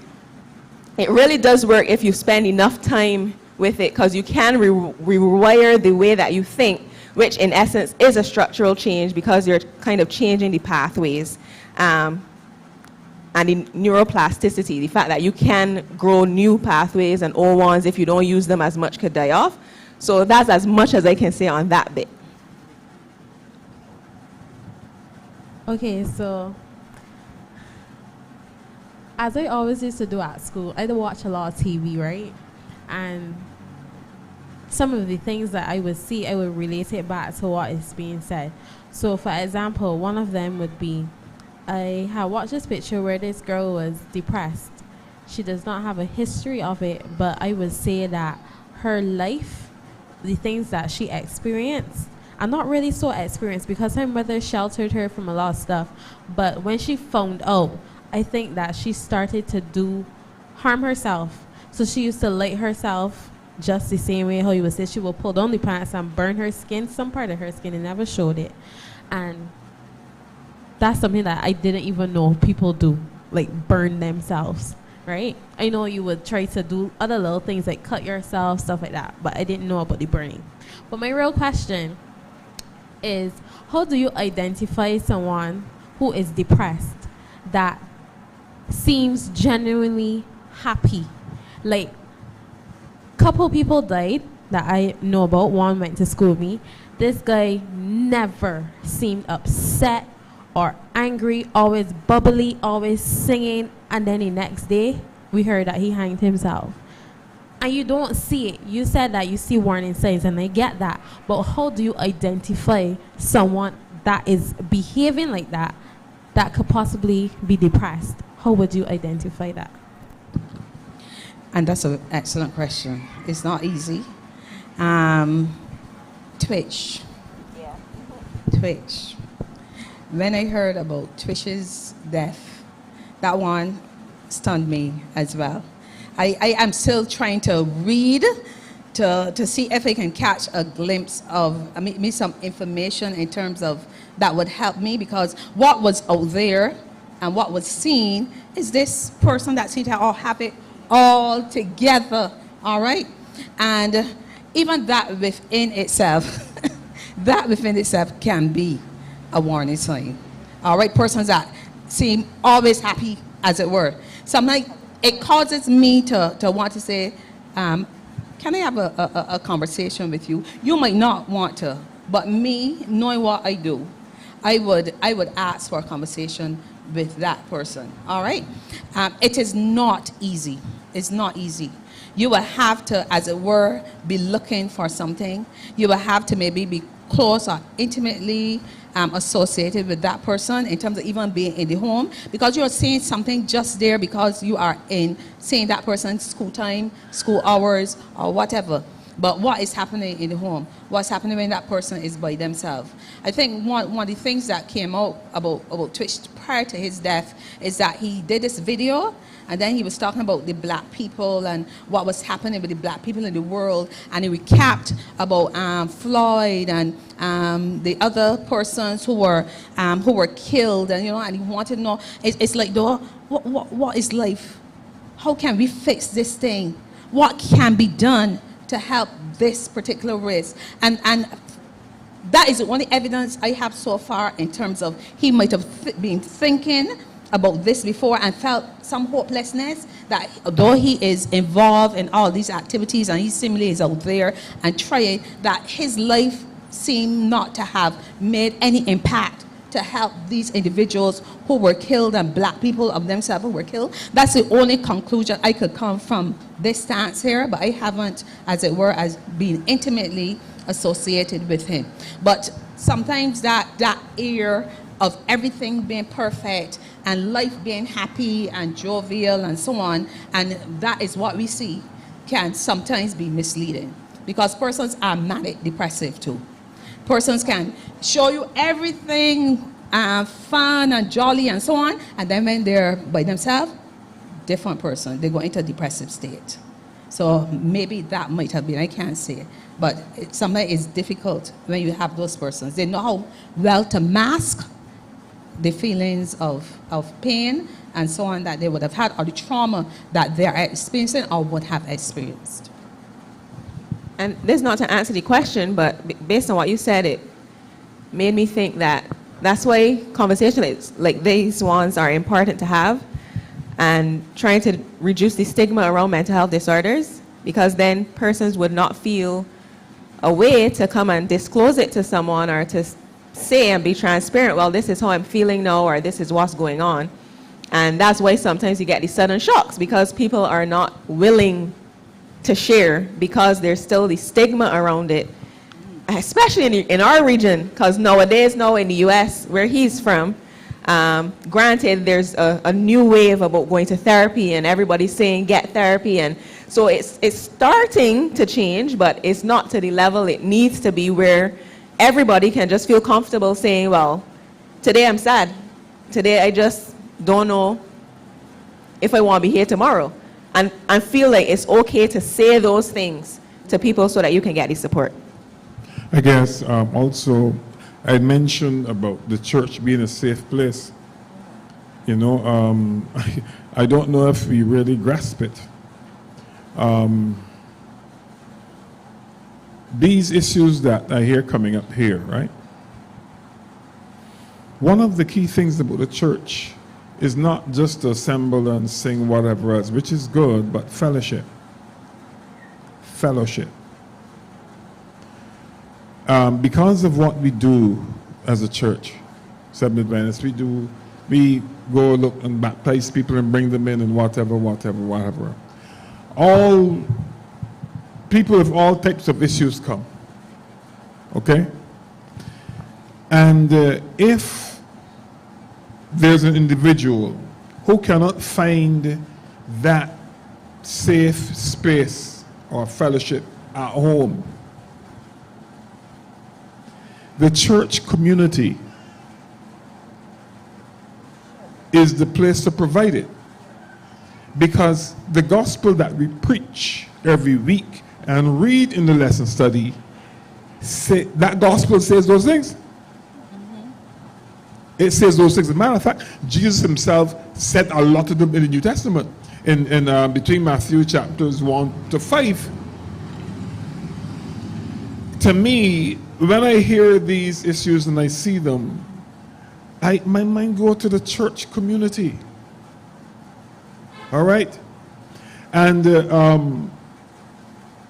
it really does work if you spend enough time with it, because you can rewire the way that you think, which in essence is a structural change, because you're kind of changing the pathways and the neuroplasticity, the fact that you can grow new pathways and old ones if you don't use them as much could die off. So that's as much as I can say on that bit. Okay, so as I always used to do at school, I would watch a lot of TV, right? And some of the things that I would see, I would relate it back to what is being said. So for example, one of them would be, I had watched this picture where this girl was depressed. She does not have a history of it, but I would say that her life, the things that she experienced, are not really so experienced because her mother sheltered her from a lot of stuff. But when she found out, I think that she started to harm herself. So she used to light herself just the same way how you would say she would pull down the pants and burn her skin, some part of her skin, and never showed it. And that's something that I didn't even know people do, like burn themselves, right? I know you would try to do other little things like cut yourself, stuff like that, but I didn't know about the burning. But my real question is, how do you identify someone who is depressed that seems genuinely happy? Like, couple people died that I know about. One went to school with me. This guy never seemed upset or angry, always bubbly, always singing, and then the next day we heard that he hanged himself. And you don't see it. You said that you see warning signs, and I get that, but how do you identify someone that is behaving like that could possibly be depressed? How would you identify that? And that's an excellent question. It's not easy. Twitch. Yeah. Twitch. When I heard about Twitch's death, that one stunned me as well. I am still trying to read to see if I can catch a glimpse of, me some information in terms of that would help me, because what was out there and what was seen is this person that seemed to all have it all together, all right? And even that within itself, can be a warning sign. All right, persons that seem always happy, as it were. Sometimes it causes me to want to say, can I have a conversation with you? You might not want to, but me, knowing what I do, I would ask for a conversation with that person, all right? It is not easy. It's not easy. You will have to, as it were, be looking for something. You will have to maybe be close or intimately associated with that person in terms of even being in the home, because you're saying something just there because you are in seeing that person's school time, school hours, or whatever. But what is happening in the home? What's happening when that person is by themselves? I think one of the things that came out about Twitch prior to his death is that he did this video, and then he was talking about the black people and what was happening with the black people in the world, and he recapped about Floyd and the other persons who were killed, and and he wanted to know, it's like, what is life? How can we fix this thing? What can be done to help this particular race? And that is the only evidence I have so far in terms of he might have been thinking about this before and felt some hopelessness, that although he is involved in all these activities and he seemingly is out there and trying, that his life seemed not to have made any impact to help these individuals who were killed and black people of themselves who were killed. That's the only conclusion I could come from this stance here, but I haven't, as it were, as being intimately associated with him. But sometimes that air of everything being perfect and life being happy and jovial and so on, and that is what we see, can sometimes be misleading, because persons are manic depressive too. Persons can show you everything fun and jolly and so on, and then when they're by themselves, different person, they go into a depressive state. So maybe that might have been, I can't say. But sometimes it's difficult when you have those persons. They know how well to mask the feelings of pain and so on that they would have had, or the trauma that they are experiencing or would have experienced. And this is not to answer the question, but based on what you said, it made me think that that's why conversations like these ones are important to have, and trying to reduce the stigma around mental health disorders, because then persons would not feel a way to come and disclose it to someone, or to say and be transparent, well, this is how I'm feeling now, or this is what's going on. And that's why sometimes you get these sudden shocks, because people are not willing to share, because there's still the stigma around it, especially in our region, because nowadays now in the US, where he's from, granted there's a new wave about going to therapy, and everybody's saying get therapy, and so it's starting to change, but it's not to the level it needs to be where everybody can just feel comfortable saying, well, today I'm sad, today I just don't know if I want to be here tomorrow, and feel like it's okay to say those things to people so that you can get the support. I guess also I mentioned about the church being a safe place. You know, I don't know if we really grasp it. These issues that I hear coming up here, right? One of the key things about the church is not just to assemble and sing whatever else, which is good, but fellowship. Fellowship. Because of what we do as a church, Seventh Adventist, we go look and baptize people and bring them in and whatever. All people of all types of issues come, okay? And if there's an individual who cannot find that safe space or fellowship at home, the church community is the place to provide it. Because the gospel that we preach every week and read in the lesson study, that gospel says those things. It says those things. As a matter of fact, Jesus himself said a lot of them in the New Testament, in between Matthew chapters 1 to 5. To me, when I hear these issues and I see them, my mind goes to the church community. All right? And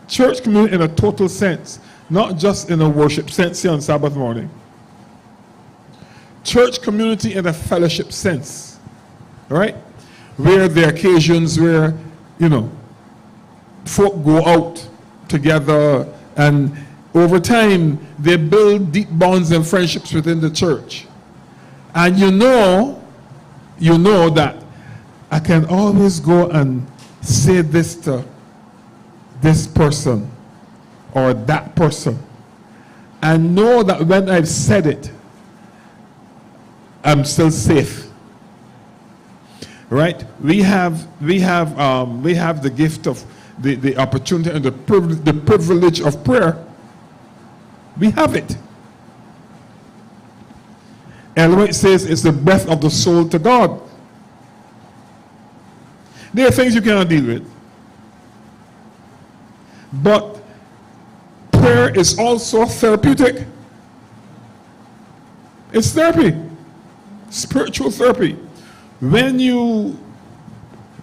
church community in a total sense, not just in a worship sense here on Sabbath morning. Church community in a fellowship sense. All right? Where there are occasions where, you know, folk go out together, and over time they build deep bonds and friendships within the church. And you know that I can always go and say this to this person or that person, and know that when I've said it, I'm still safe. Right? We have the gift of the opportunity and the privilege of prayer. We have it. And when it says it's the breath of the soul to God, there are things you cannot deal with. But prayer is also therapeutic. It's therapy. Spiritual therapy. When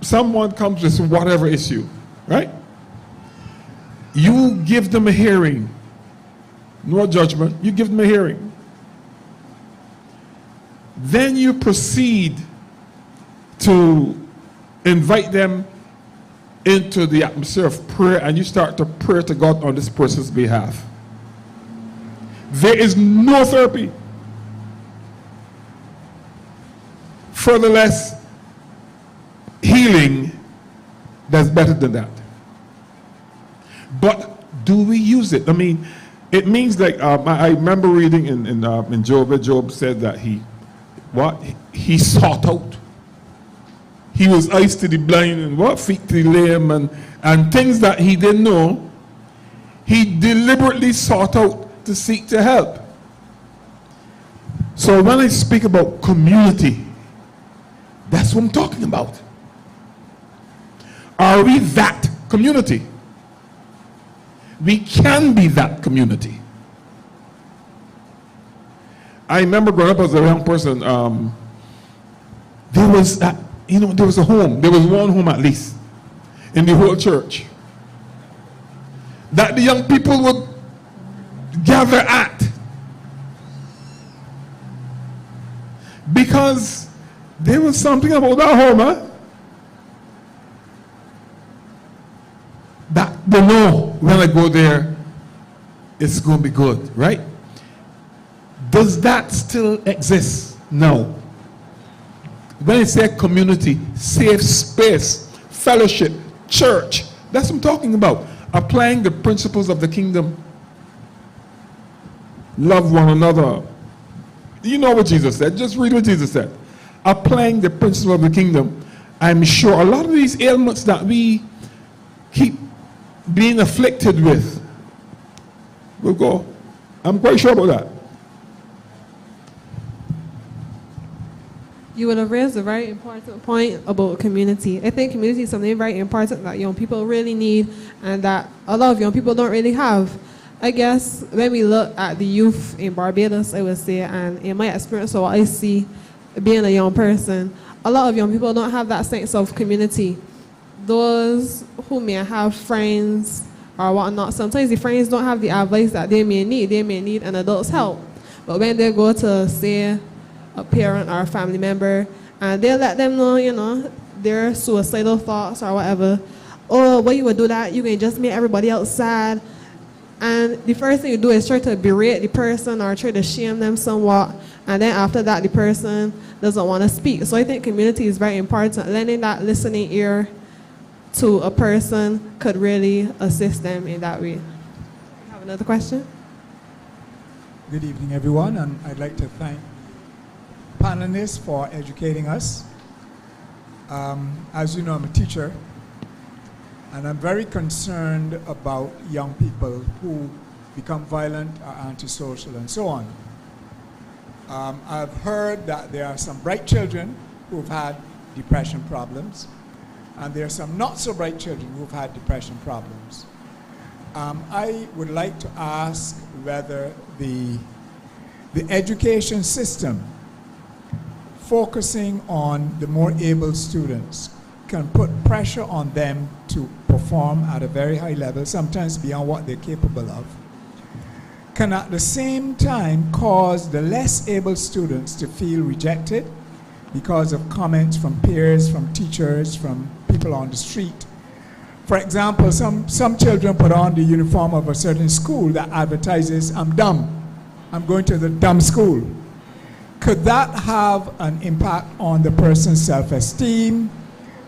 someone comes with whatever issue, right? You give them a hearing. No judgment. You give them a hearing. Then you proceed to invite them into the atmosphere of prayer, and you start to pray to God on this person's behalf. There is no therapy, furtherless healing, that's better than that. But do we use it? I mean, it means like I remember reading in Job. Job said that he sought out. he was eyes to the blind and what, feet to the lame, and things that he didn't know, he deliberately sought out to seek to help. So when I speak about community, that's what I'm talking about. Are we that community? We can be that community. I remember growing up as a young person, there was a home. There was one home at least in the whole church that the young people would gather at, because there was something about that home, that they know when I go there, it's going to be good, right? Does that still exist now? When I say community, safe space, fellowship, church, that's what I'm talking about. Applying the principles of the kingdom. Love one another. You know what Jesus said. Just read what Jesus said. Applying the principle of the kingdom. I'm sure a lot of these ailments that we keep being afflicted with will go. I'm quite sure about that. You would have raised a very important point about community. I think community is something very important that young people really need and that a lot of young people don't really have. I guess when we look at the youth in Barbados, I would say, and in my experience, or what I see being a young person, a lot of young people don't have that sense of community. Those who may have friends or whatnot, sometimes the friends don't have the advice that they may need. They may need an adult's help. But when they go to, say, a parent or a family member, and they'll let them know, their suicidal thoughts or whatever. Oh, when you would do that, you can just make everybody else sad. And the first thing you do is try to berate the person or try to shame them somewhat. And then after that, the person doesn't want to speak. So I think community is very important. Lending that listening ear to a person could really assist them in that way. You have another question? Good evening, everyone, and I'd like to thank panelists for educating us. As you know, I'm a teacher, and I'm very concerned about young people who become violent or antisocial and so on. I've heard that there are some bright children who've had depression problems, and there are some not so bright children who've had depression problems. I would like to ask whether the education system focusing on the more able students can put pressure on them to perform at a very high level, sometimes beyond what they're capable of, can at the same time cause the less able students to feel rejected because of comments from peers, from teachers, from people on the street. For example, some children put on the uniform of a certain school that advertises, "I'm dumb, I'm going to the dumb school." Could that have an impact on the person's self-esteem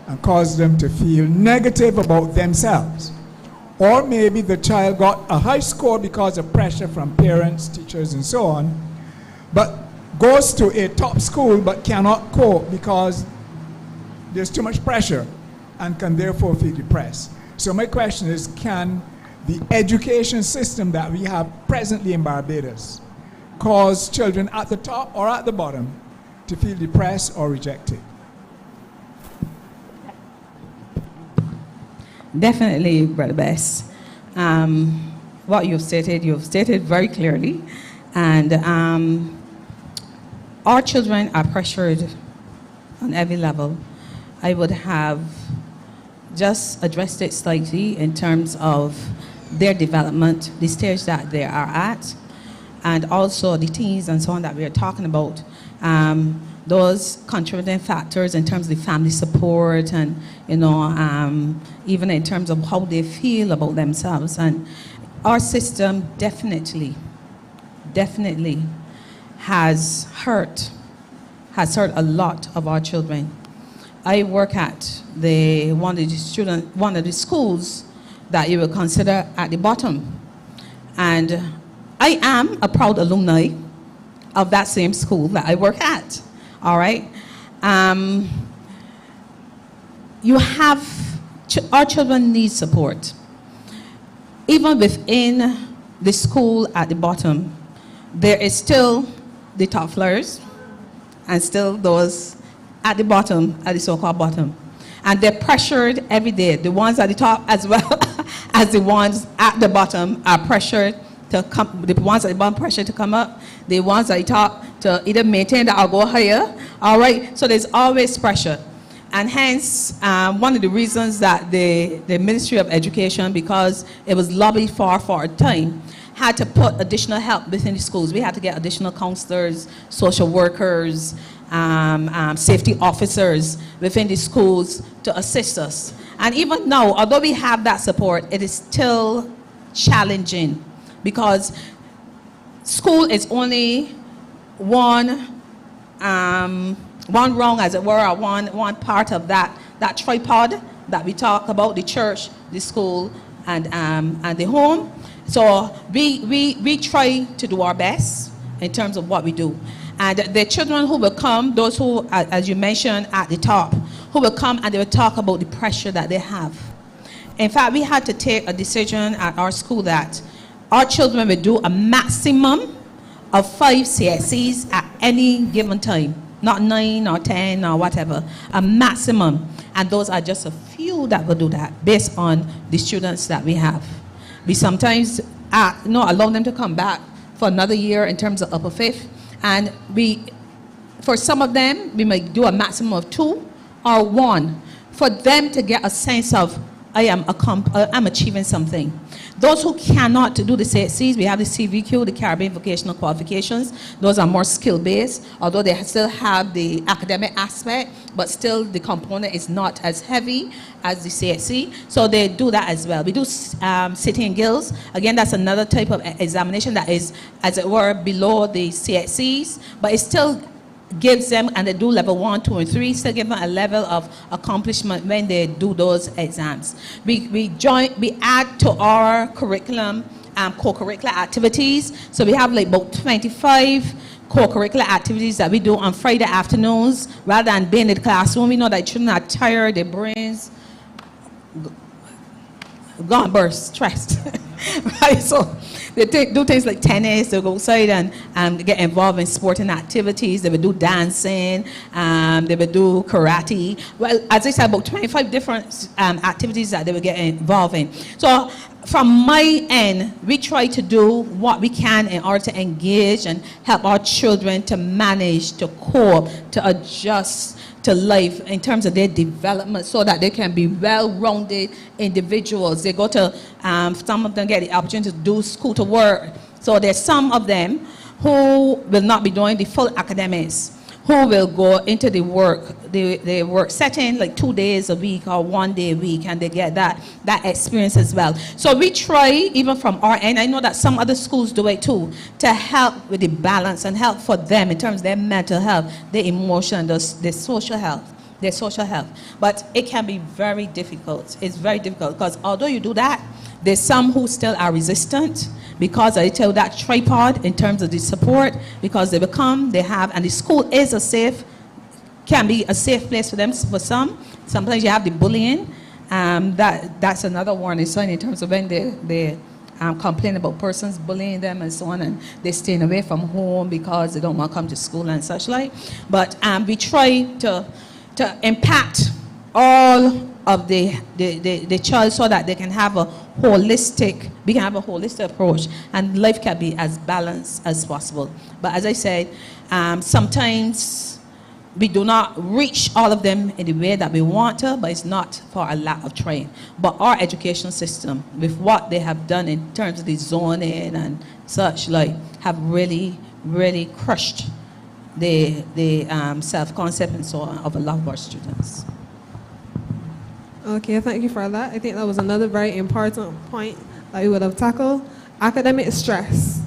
and cause them to feel negative about themselves? Or maybe the child got a high score because of pressure from parents, teachers, and so on, but goes to a top school but cannot cope because there's too much pressure and can therefore feel depressed. So my question is, can the education system that we have presently in Barbados cause children at the top or at the bottom to feel depressed or rejected? Definitely, Brother Bess. What you've stated very clearly. And our children are pressured on every level. I would have just addressed it slightly in terms of their development, the stage that they are at, and also the teens and so on that we are talking about. Those contributing factors in terms of the family support and, even in terms of how they feel about themselves. And our system definitely has hurt a lot of our children. I work at one of the schools that you would consider at the bottom. And I am a proud alumni of that same school that I work at. All right. you have, our children need support. Even within the school at the bottom, there is still the top flyers and still those at the bottom, at the so-called bottom. And they're pressured every day. The ones at the top as well as the ones at the bottom are pressured to come, the ones at the bottom pressured to come up, the ones at the top to either maintain that or go higher. All right, so there's always pressure. And hence, one of the reasons that the Ministry of Education, because it was lobbied for a time, had to put additional help within the schools. We had to get additional counselors, social workers, safety officers within the schools to assist us. And even now, although we have that support, it is still challenging because school is only one rung, as it were, or one part of that tripod that we talk about, the church, the school, and the home. So we try to do our best in terms of what we do. And the children who will come, those who, as you mentioned at the top, who will come and they will talk about the pressure that they have. In fact, we had to take a decision at our school that our children will do a maximum of 5 CSCs at any given time. Not 9 or 10 or whatever, a maximum. And those are just a few that will do that based on the students that we have. We sometimes allow them to come back for another year in terms of upper fifth. And for some of them, we might do a maximum of 2 or 1 for them to get a sense of, I'm achieving something. Those who cannot do the CSCs, we have the CVQ, the Caribbean Vocational Qualifications. Those are more skill-based, although they still have the academic aspect, but still the component is not as heavy as the CSC. So they do that as well. We do City and Guilds. Again, that's another type of examination that is, as it were, below the CSCs, but it still gives them, and they do level 1, 2, and 3, still give them a level of accomplishment when they do those exams. We add to our curriculum co-curricular activities. So we have like about 25 co-curricular activities that we do on Friday afternoons rather than being in the classroom. We know that children are tired, their brains gone burst, stressed. Right, so they do things like tennis, they go outside and get involved in sporting activities, they will do dancing, they will do karate. Well, as I said, about 25 different activities that they will get involved in. So from my end, we try to do what we can in order to engage and help our children to manage, to cope, to adjust to life in terms of their development so that they can be well-rounded individuals. They go to, some of them get the opportunity to do school to work. So there's some of them who will not be doing the full academics, who will go into the work setting like 2 days a week or 1 day a week, and they get that experience as well. So we try, even from our end, I know that some other schools do it too, to help with the balance and help for them in terms of their mental health, their emotion, their social health. But it can be very difficult. It's very difficult because although you do that, there's some who still are resistant because I tell that tripod in terms of the support, because they will come, they have, and the school is can be a safe place for them for some. Sometimes you have the bullying. That's another warning sign in terms of when they complain about persons bullying them and so on, and they're staying away from home because they don't want to come to school and such like. But we try to impact all of the child so that they can have a holistic approach and life can be as balanced as possible. But as I said, sometimes we do not reach all of them in the way that we want to, but it's not for a lack of training. But our education system, with what they have done in terms of the zoning and such like, have really, really crushed the self-concept and so on of a lot of our students. Okay, thank you for that. I think that was another very important point that we would have tackled. Academic stress.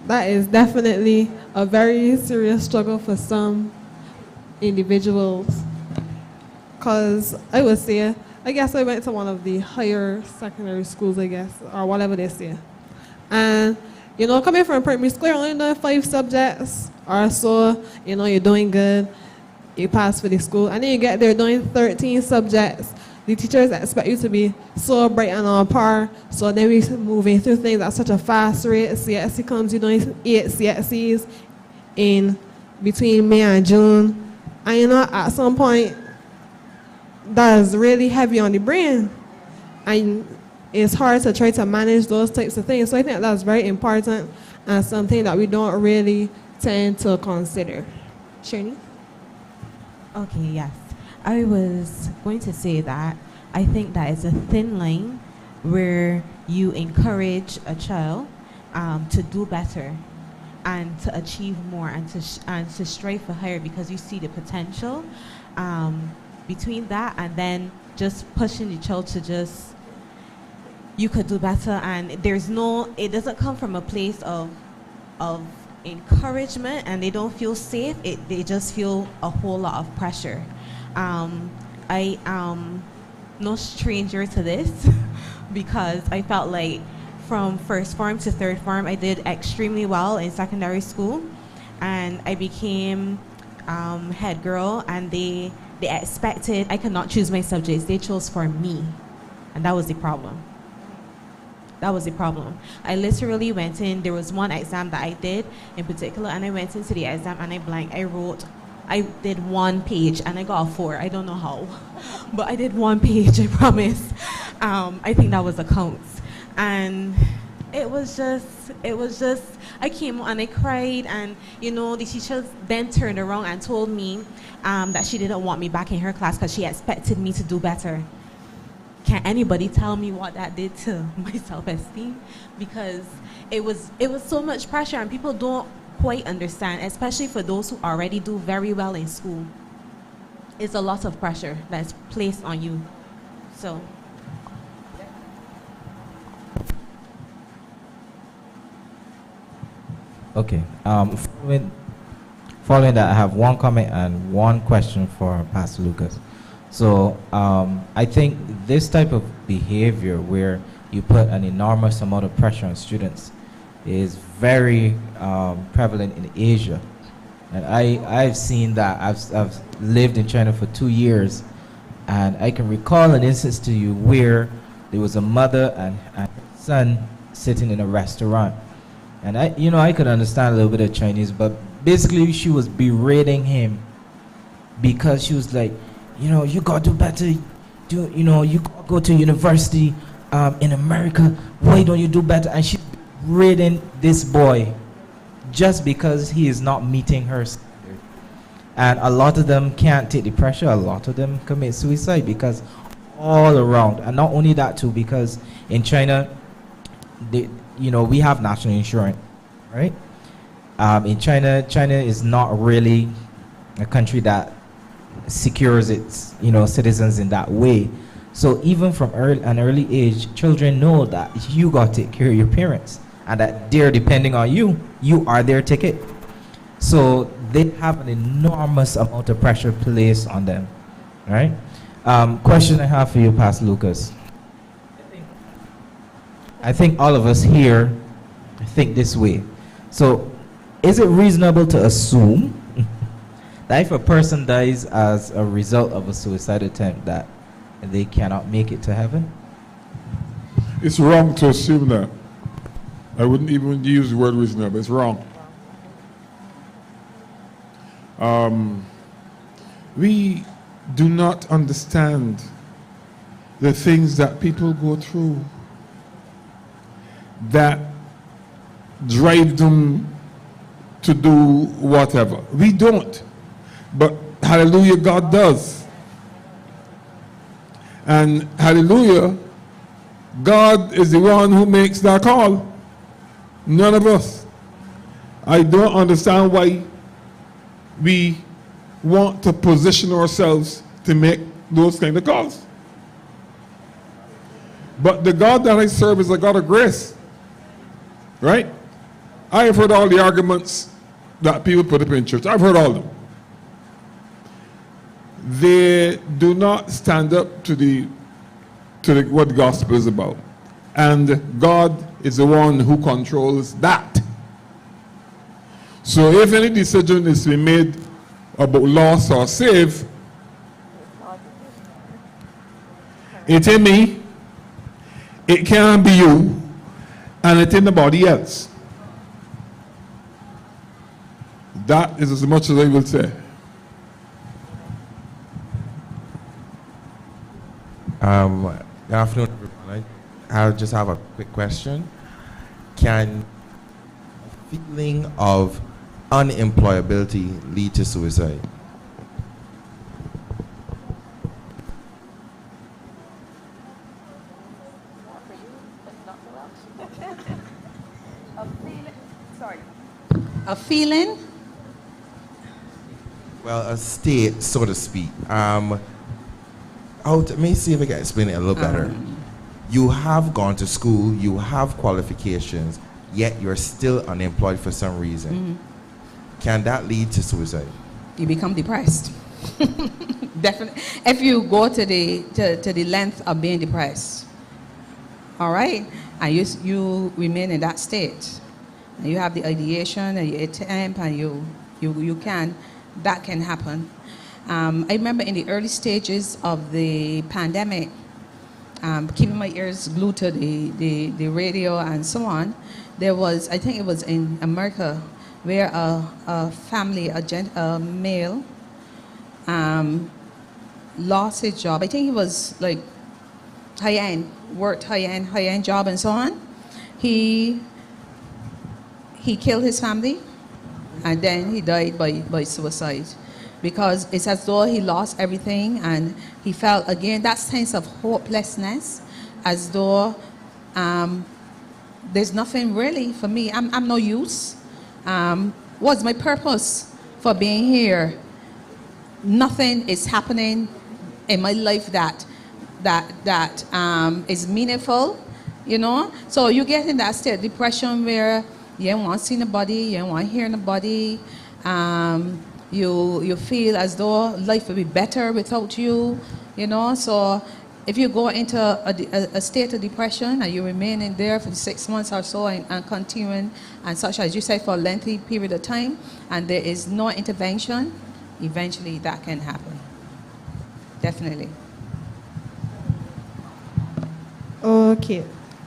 That is definitely a very serious struggle for some individuals. Because I would say, I guess I went to one of the higher secondary schools, I guess, or whatever they say. And, coming from primary school, you're only doing 5 subjects or so, you're doing good. you pass for the school. And then you get there doing 13 subjects. The teachers expect you to be so bright and on par. So then we moving through things at such a fast rate. CXC comes, you're doing 8 CXCs in between May and June. And you know, at some point, that's really heavy on the brain. And it's hard to try to manage those types of things. So I think that's very important and something that we don't really tend to consider. Shirley? Okay, yes. I was going to say that I think that it's a thin line where you encourage a child to do better and to achieve more and to strive for higher because you see the potential between that and then just pushing the child to just, you could do better, and it doesn't come from a place of encouragement, and they don't feel safe. They just feel a whole lot of pressure. I am no stranger to this because I felt like from first form to third form, I did extremely well in secondary school, and I became head girl, and they expected I could not choose my subjects. They chose for me, and that was the problem. That was the problem. I literally went in, there was one exam that I did in particular, and I went into the exam and I blanked. I did 1 page and I got a 4. I don't know how, but I did 1 page, I promise. I think that was accounts. And it was just, I came and I cried, and you know, the teacher then turned around and told me that she didn't want me back in her class because she expected me to do better. Can anybody tell me what that did to my self-esteem? Because it was so much pressure, and people don't quite understand, especially for those who already do very well in school. It's a lot of pressure that's placed on you. So. Okay. Following that, I have one comment and one question for Pastor Lucas. So I think this type of behavior where you put an enormous amount of pressure on students is very prevalent in Asia. And I've seen that. I've lived in China for 2 years, and I can recall an instance to you where there was a mother and son sitting in a restaurant. And I could understand a little bit of Chinese, but basically she was berating him because she was like, you got to do better. You go to university in America. Why don't you do better? And she's berating this boy just because he is not meeting her standard. And a lot of them can't take the pressure. A lot of them commit suicide because all around. And not only that too, because in China, we have national insurance, right? In China is not really a country that secures its citizens in that way. So even from an early age, children know that you got to take care of your parents and that they're depending on you. You are their ticket. So they have an enormous amount of pressure placed on them, right? Question I have for you, Pastor Lucas. I think all of us here think this way. So is it reasonable to assume that if a person dies as a result of a suicide attempt that they cannot make it to heaven? It's wrong to assume that. I wouldn't even use the word reasonable. It's wrong. We do not understand the things that people go through that drive them to do whatever. We don't. But hallelujah, God does. And hallelujah, God is the one who makes that call. None of us. I don't understand why we want to position ourselves to make those kind of calls. But the God that I serve is a God of grace. Right? I have heard all the arguments that people put up in church. I've heard all of them. They do not stand up to what the gospel is about. And God is the one who controls that. So if any decision is to be made about lost or saved, it in me, it can't be you, and it in nobody else. That is as much as I will say. Good afternoon, everyone. I just have a quick question. Can a feeling of unemployability lead to suicide? A feeling? Well, a state, so to speak. Let me see if I can explain it a little better. You have gone to school, you have qualifications, yet you're still unemployed for some reason. Can that lead to suicide? You become depressed. Definitely. If you go to the length of being depressed, all right, and you remain in that state, and you have the ideation and you attempt and you can, that can happen. I remember in the early stages of the pandemic, keeping my ears glued to the radio and so on, there was, I think it was in America, where a family, a male, lost his job. I think he was like high-end, worked high-end job and so on. He killed his family, and then he died by suicide, because it's as though he lost everything, and he felt again that sense of hopelessness, as though there's nothing really for me. I'm no use. What's my purpose for being here? Nothing is happening in my life that is meaningful, you know. So you get in that state of depression where you don't want to see nobody, you don't want to hear nobody. You feel as though life would be better without you, you know. So if you go into a state of depression and you remain in there for 6 months or so and continuing, and such as you say, for a lengthy period of time, and there is no intervention, eventually that can happen. Definitely. Okay.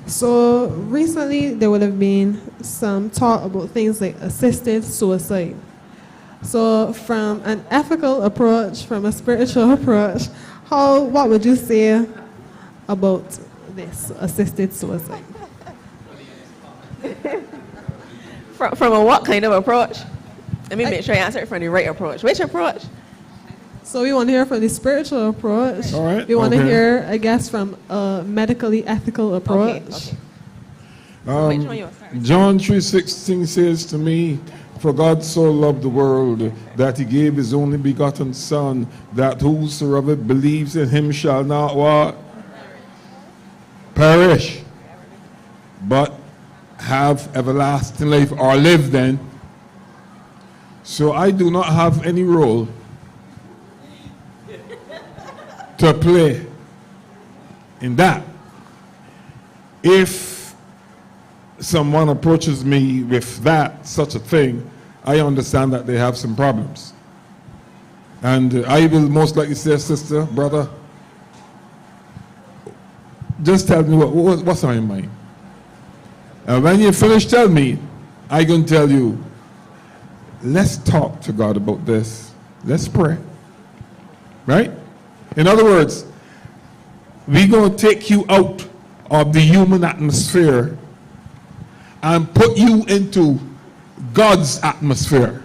So recently there would have been some talk about things like assisted suicide. So from an ethical approach, from a spiritual approach, what would you say about this assisted suicide? From a what kind of approach? Let me make sure I answer it from the right approach. Which approach? So we want to hear from the spiritual approach. All right. We want to hear, I guess, from a medically ethical approach. Okay. Which one you want to start? John 3:16 says to me, "For God so loved the world that he gave his only begotten Son, that whosoever believes in him shall not what? Perish, but have everlasting life," or live then. So I do not have any role to play in that. If someone approaches me with such a thing, I understand that they have some problems. And I will most likely say, sister, brother, just tell me what's on your mind. And when you finish, tell me, I can tell you, let's talk to God about this. Let's pray. Right? In other words, we're going to take you out of the human atmosphere and put you into God's atmosphere.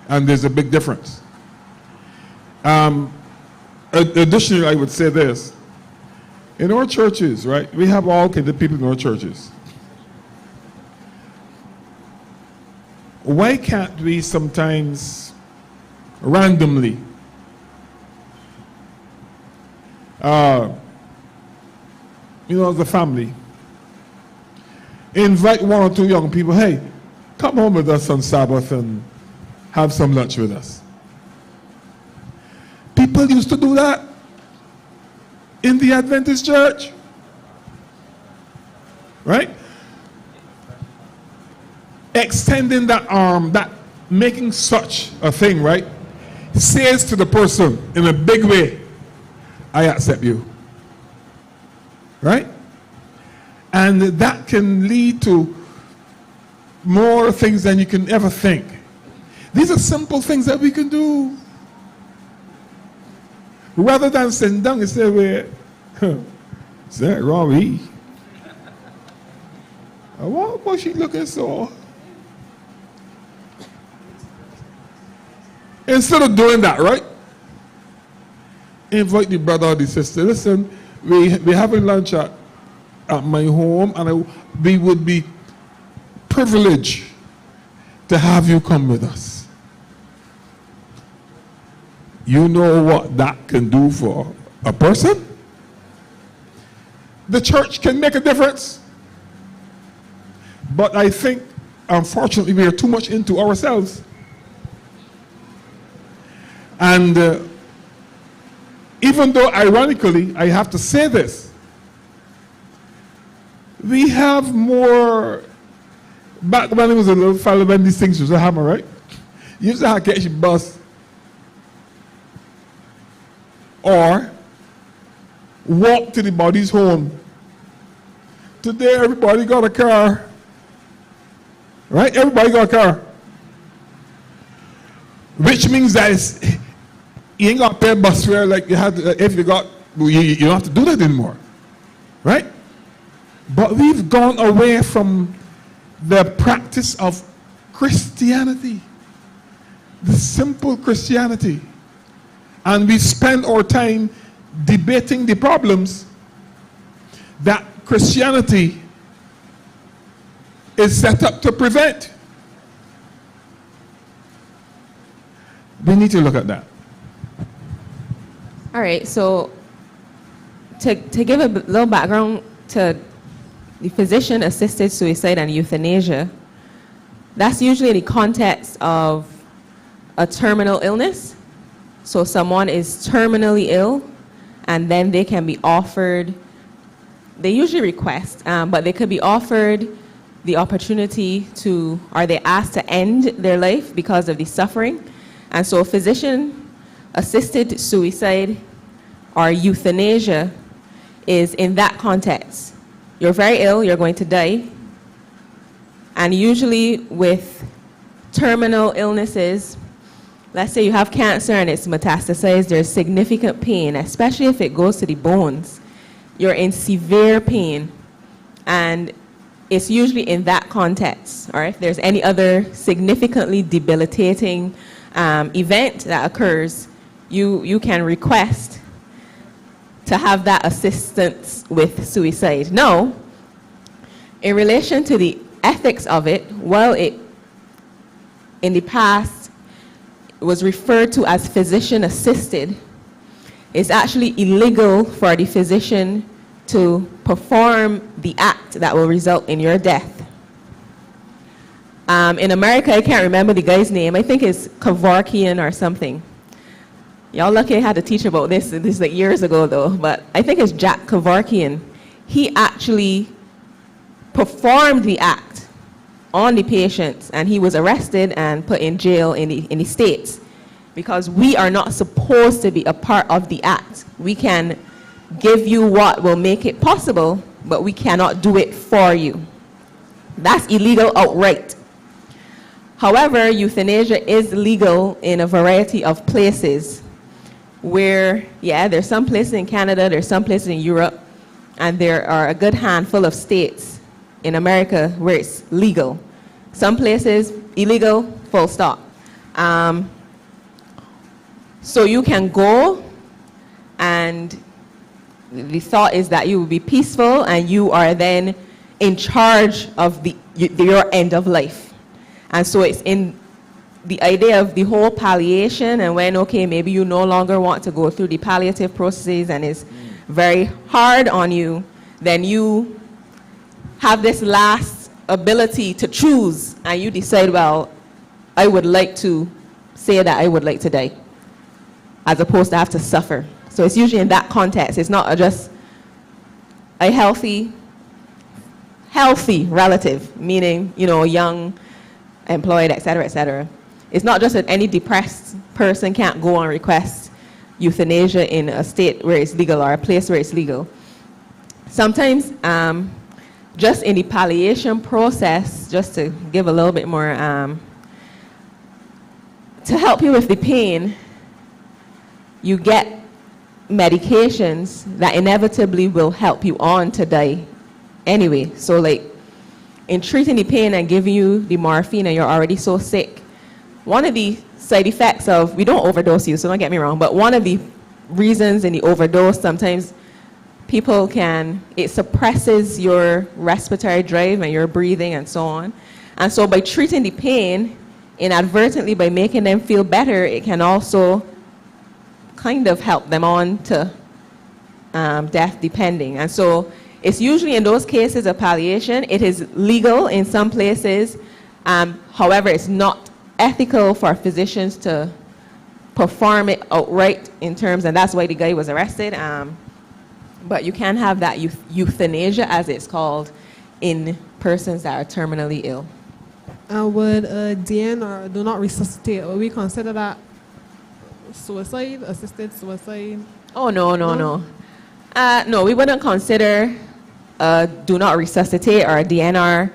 And there's a big difference. Additionally, I would say this. In our churches, right, we have all kinds of people in our churches. Why can't we sometimes randomly as a family, invite one or two young people, hey, come home with us on Sabbath and have some lunch with us. People used to do that in the Adventist church. Right? Extending that arm, that making such a thing, right, says to the person in a big way, I accept you. Right? And that can lead to more things than you can ever think. These are simple things that we can do. Rather than sitting down and say, well, is that wrong with he? Why was she looking so? Instead of doing that, right? Invite the brother or the sister. Listen, we're having lunch at my home, and we would be privileged to have you come with us. You know what that can do for a person? The church can make a difference. But I think, unfortunately, we are too much into ourselves. And even though, ironically, I have to say this, we have more, back when it was a little fellow, when these things used to happen, right? You used to have to catch a bus or walk to the body's home. Today, everybody got a car. Right? Everybody got a car. Which means that you ain't got to pay a bus fare like you had to, if you got, you don't have to do that anymore. Right? But we've gone away from the practice of Christianity, the simple Christianity. And we spend our time debating the problems that Christianity is set up to prevent. We need to look at that. All right, so to give a little background to the physician-assisted suicide and euthanasia, that's usually the context of a terminal illness. So someone is terminally ill, and then they can be offered, they usually request, but they could be offered the opportunity to, are they asked to end their life because of the suffering? And so physician-assisted suicide or euthanasia is in that context. You're very ill, you're going to die. And usually with terminal illnesses, let's say you have cancer and it's metastasized, there's significant pain, especially if it goes to the bones. You're in severe pain. And it's usually in that context, or if there's any other significantly debilitating event that occurs, you can request to have that assistance with suicide. Now, in relation to the ethics of it, well, it in the past was referred to as physician-assisted. It's actually illegal for the physician to perform the act that will result in your death. In America, I can't remember the guy's name. I think it's Kevorkian or something. Y'all lucky I had to teach about this. This is like years ago though, but I think it's Jack Kevorkian. He actually performed the act on the patients, and he was arrested and put in jail in the States, because we are not supposed to be a part of the act. We can give you what will make it possible, but we cannot do it for you. That's illegal outright. However, euthanasia is legal in a variety of places where, yeah, there's some places in Canada, there's some places in Europe, and there are a good handful of states in America where it's legal. Some places, illegal, full stop. So you can go, and the thought is that you will be peaceful and you are then in charge of your end of life. And so it's in the idea of the whole palliation, and when, okay, maybe you no longer want to go through the palliative processes and it's very hard on you, then you have this last ability to choose, and you decide, well, I would like to say that I would like to die, as opposed to have to suffer. So it's usually in that context. It's not just a healthy relative, meaning, you know, young, employed, et cetera, it's not just that any depressed person can't go and request euthanasia in a state where it's legal or a place where it's legal. Sometimes, just in the palliation process, just to give a little bit more, to help you with the pain, you get medications that inevitably will help you on to die anyway. So like, in treating the pain and giving you the morphine and you're already so sick, one of the side effects of, we don't overdose you, so don't get me wrong, but one of the reasons in the overdose, sometimes people it suppresses your respiratory drive and your breathing and so on. And so by treating the pain, inadvertently by making them feel better, it can also kind of help them on to death depending. And so it's usually in those cases of palliation, it is legal in some places. However, it's not ethical for physicians to perform it outright in terms, and that's why the guy was arrested. But you can have that euthanasia, as it's called, in persons that are terminally ill. Would a DN or do not resuscitate, would we consider that suicide, assisted suicide? Oh, no. No, we wouldn't consider do not resuscitate or a DNR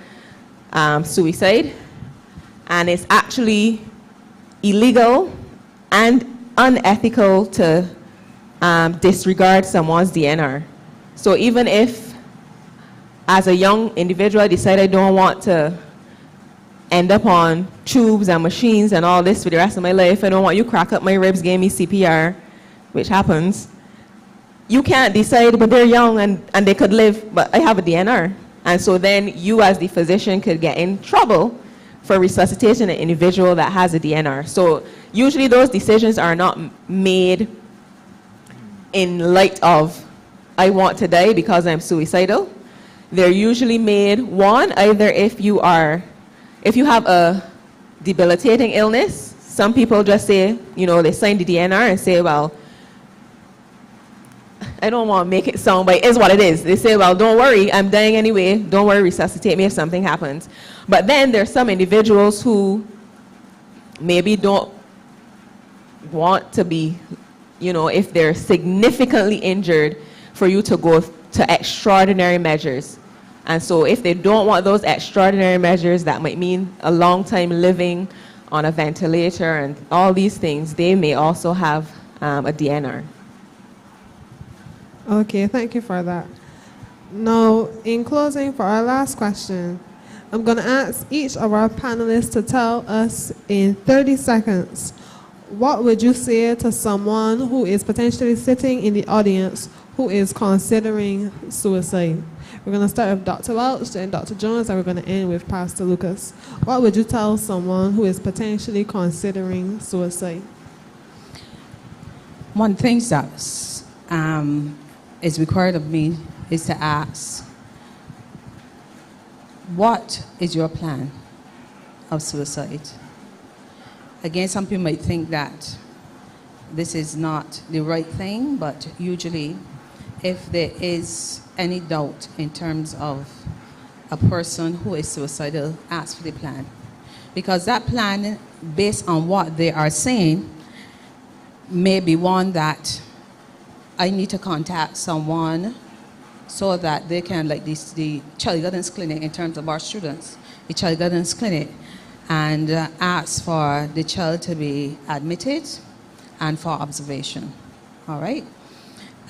suicide. And it's actually illegal and unethical to disregard someone's DNR. So even if, as a young individual, I decide I don't want to end up on tubes and machines and all this for the rest of my life, I don't want you crack up my ribs, give me CPR, which happens, you can't decide, but they're young and they could live, but I have a DNR. And so then you as the physician could get in trouble for resuscitating an individual that has a DNR. So usually those decisions are not made in light of, I want to die because I'm suicidal. They're usually made, one, either if you have a debilitating illness. Some people just say, they sign the DNR and say, well, I don't want to make it sound, but it is what it is. They say, well, don't worry, I'm dying anyway. Don't worry, resuscitate me if something happens. But then there's some individuals who maybe don't want to be, if they're significantly injured, for you to go to extraordinary measures. And so if they don't want those extraordinary measures, that might mean a long time living on a ventilator and all these things, they may also have a DNR. Okay, thank you for that. Now, in closing, for our last question, I'm going to ask each of our panelists to tell us in 30 seconds, what would you say to someone who is potentially sitting in the audience who is considering suicide? We're going to start with Dr. Welch, then Dr. Jones, and we're going to end with Pastor Lucas. What would you tell someone who is potentially considering suicide? One thing that is required of me is to ask, what is your plan of suicide? Again, some people might think that this is not the right thing, but usually if there is any doubt in terms of a person who is suicidal, ask for the plan. Because that plan, based on what they are saying, may be one that I need to contact someone so that they can, like the child guidance clinic in terms of our students, the child guidance clinic, and ask for the child to be admitted and for observation. All right?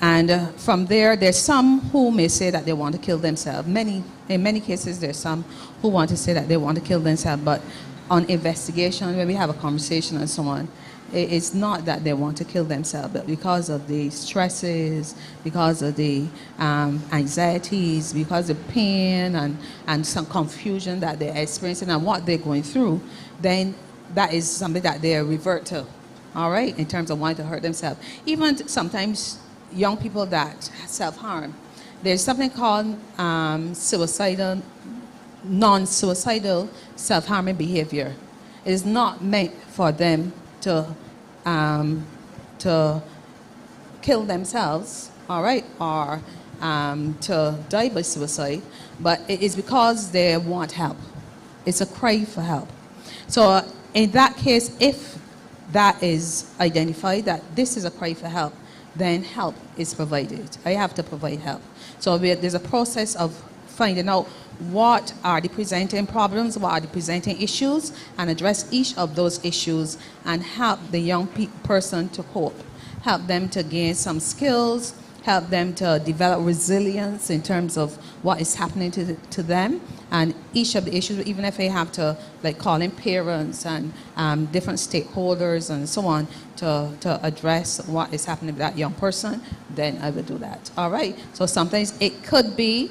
And from there, there's some who may say that they want to kill themselves. In many cases, there's some who want to say that they want to kill themselves, but on investigation, when we have a conversation and so on, it's not that they want to kill themselves, but because of the stresses, because of the anxieties, because of pain and some confusion that they're experiencing and what they're going through, then that is something that they revert to, all right, in terms of wanting to hurt themselves. Even sometimes young people that self-harm, there's something called suicidal, non-suicidal self-harming behavior. It is not meant for them to kill themselves, all right, or to die by suicide, but it is because they want help. It's a cry for help. So in that case, if that is identified, that this is a cry for help, then help is provided. I have to provide help. So there's a process of finding out what are the presenting problems, what are the presenting issues, and address each of those issues and help the young person to cope. Help them to gain some skills, help them to develop resilience in terms of what is happening to them, and each of the issues, even if they have to like call in parents and different stakeholders and so on to address what is happening to that young person, then I will do that. All right, so sometimes it could be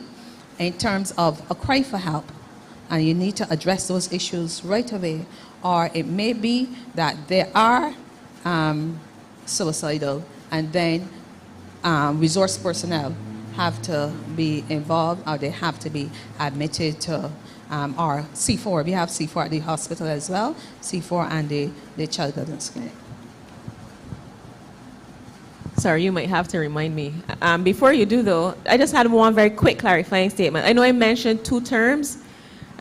in terms of a cry for help, and you need to address those issues right away, or it may be that they are suicidal, and then resource personnel have to be involved, or they have to be admitted to our C4. We have C4 at the hospital as well, C4 and the child guidance clinic. Sorry, you might have to remind me. Before you do, though, I just had one very quick clarifying statement. I know I mentioned two terms,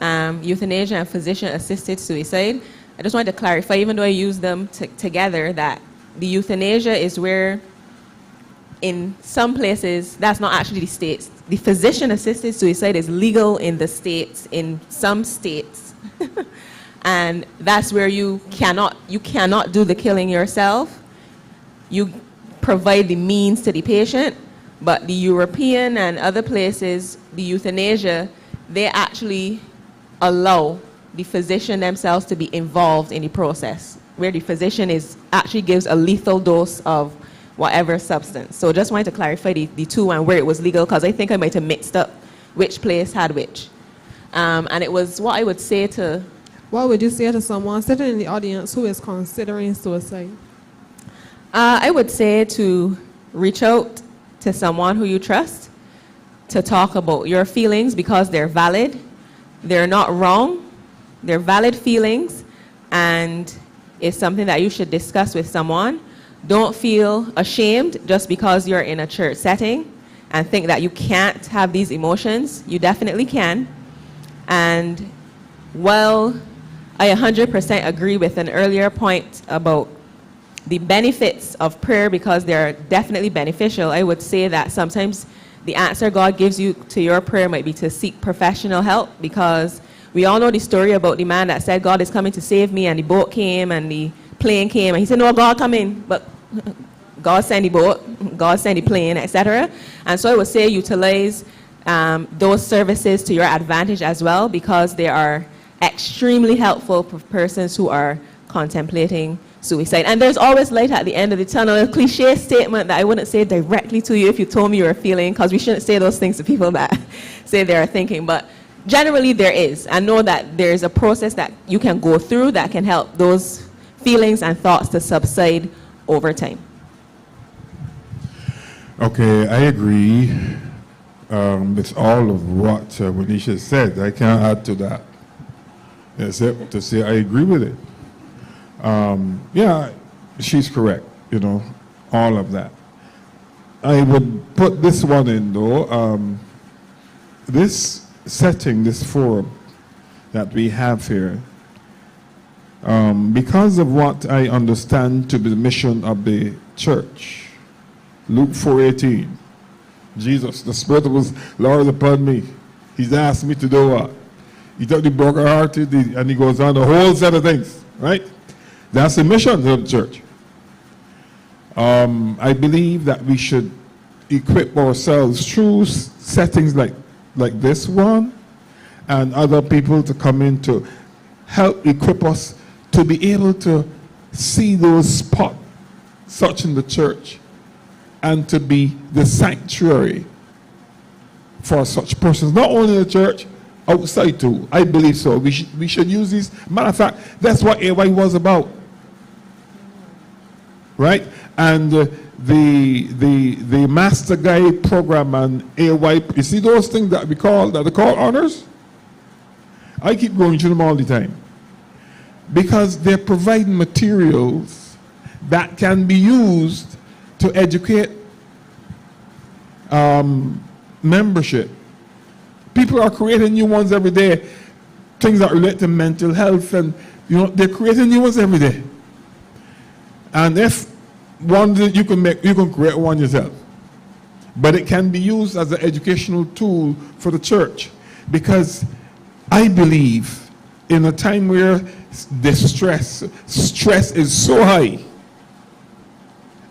euthanasia and physician-assisted suicide. I just wanted to clarify, even though I use them together, that the euthanasia is where, in some places, that's not actually the states. The physician-assisted suicide is legal in the states, in some states. And that's where you cannot do the killing yourself. You provide the means to the patient, but the European and other places, the euthanasia, they actually allow the physician themselves to be involved in the process, where the physician actually gives a lethal dose of whatever substance. So just wanted to clarify the two and where it was legal, because I think I might have mixed up which place had which. And it was what I would say to... What would you say to someone sitting in the audience who is considering suicide? I would say to reach out to someone who you trust to talk about your feelings, because they're valid, they're not wrong, they're valid feelings, and it's something that you should discuss with someone. Don't feel ashamed just because you're in a church setting and think that you can't have these emotions. You definitely can. And while I 100% agree with an earlier point about the benefits of prayer, because they're definitely beneficial, I would say that sometimes the answer God gives you to your prayer might be to seek professional help, because we all know the story about the man that said, God is coming to save me, and the boat came and the plane came, and he said, no, God come in, but God sent the boat, God sent the plane, etc. And so I would say utilize those services to your advantage as well, because they are extremely helpful for persons who are contemplating suicide. And there's always light at the end of the tunnel. A cliche statement that I wouldn't say directly to you if you told me you were feeling, because we shouldn't say those things to people that say they are thinking, but generally there is. And know that there's a process that you can go through that can help those feelings and thoughts to subside over time. Okay, I agree with all of what Wanisha said. I can't add to that, except to say I agree with it. Yeah, she's correct, you know, all of that. I would put this one in, though. This setting, this forum that we have here, because of what I understand to be the mission of the church, Luke 4:18, Jesus, the Spirit was Lord upon me. He's asked me to do what? He took the brokenhearted, and he goes on a whole set of things, right? That's the mission of the church. I believe that we should equip ourselves through settings like this one, and other people to come in to help equip us to be able to see those spots such in the church, and to be the sanctuary for such persons, not only in the church, outside too. I believe so. We should use these. Matter of fact, that's what AY was about, right? And the Master Guide program and AY. You see those things that they call honors? I keep going through them all the time, because they're providing materials that can be used to educate membership. People are creating new ones every day, things that relate to mental health and You know, they're creating new ones every day. And if one that you can make, you can create one yourself. But it can be used as an educational tool for the church, because I believe in a time where the stress is so high,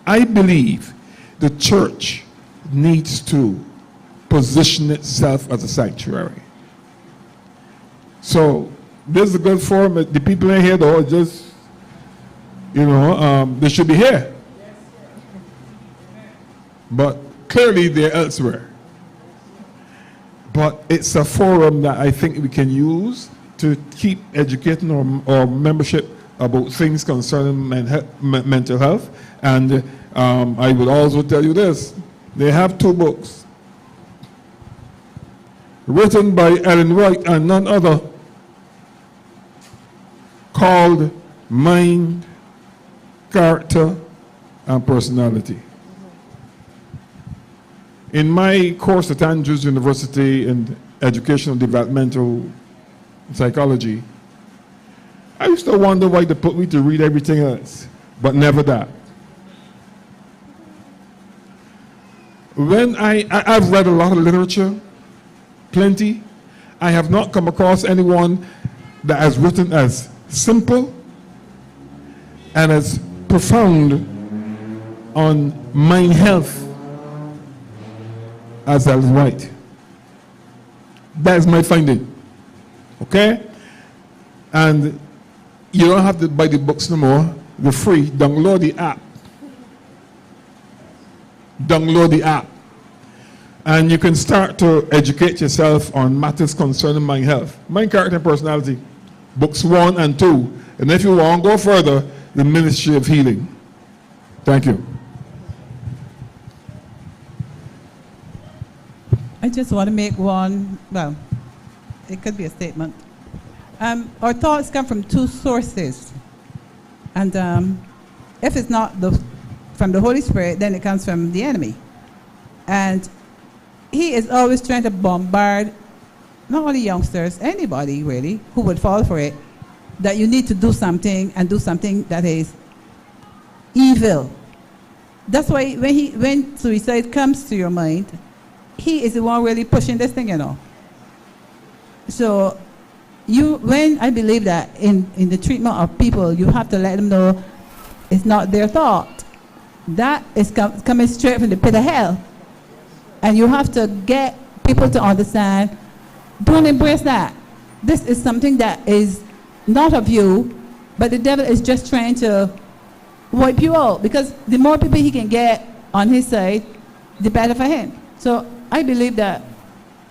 I believe the church needs to position itself as a sanctuary. So this is a good forum. The people in here, though, just, you know, they should be here. But clearly they're elsewhere. But it's a forum that I think we can use to keep educating our membership about things concerning mental health. And I would also tell you this. They have 2 books written by Ellen White and none other, called Mind, Character, and Personality. In my course at Andrews University in Educational Developmental Psychology, I used to wonder why they put me to read everything else, but never that. When I've read a lot of literature, plenty, I have not come across anyone that has written as simple and as profound on mind health as Ellen White. That is my finding. Okay? And you don't have to buy the books no more. They're free. Download the app. Download the app. And you can start to educate yourself on matters concerning mind health. Mind, Character, and Personality. Books 1 and 2. And if you want to go further, the Ministry of Healing. Thank you. I just want to make one, well, it could be a statement. Our thoughts come from 2 sources. And if it's not from the Holy Spirit, then it comes from the enemy. And he is always trying to bombard not only youngsters, anybody really, who would fall for it, that you need to do something and do something that is evil. That's why when suicide comes to your mind, he is the one really pushing this thing, you know. So when I believe that in the treatment of people, you have to let them know it's not their thought. That is coming straight from the pit of hell. And you have to get people to understand, don't embrace that. This is something that is not of you, but the devil is just trying to wipe you out, because the more people he can get on his side, the better for him. So I believe that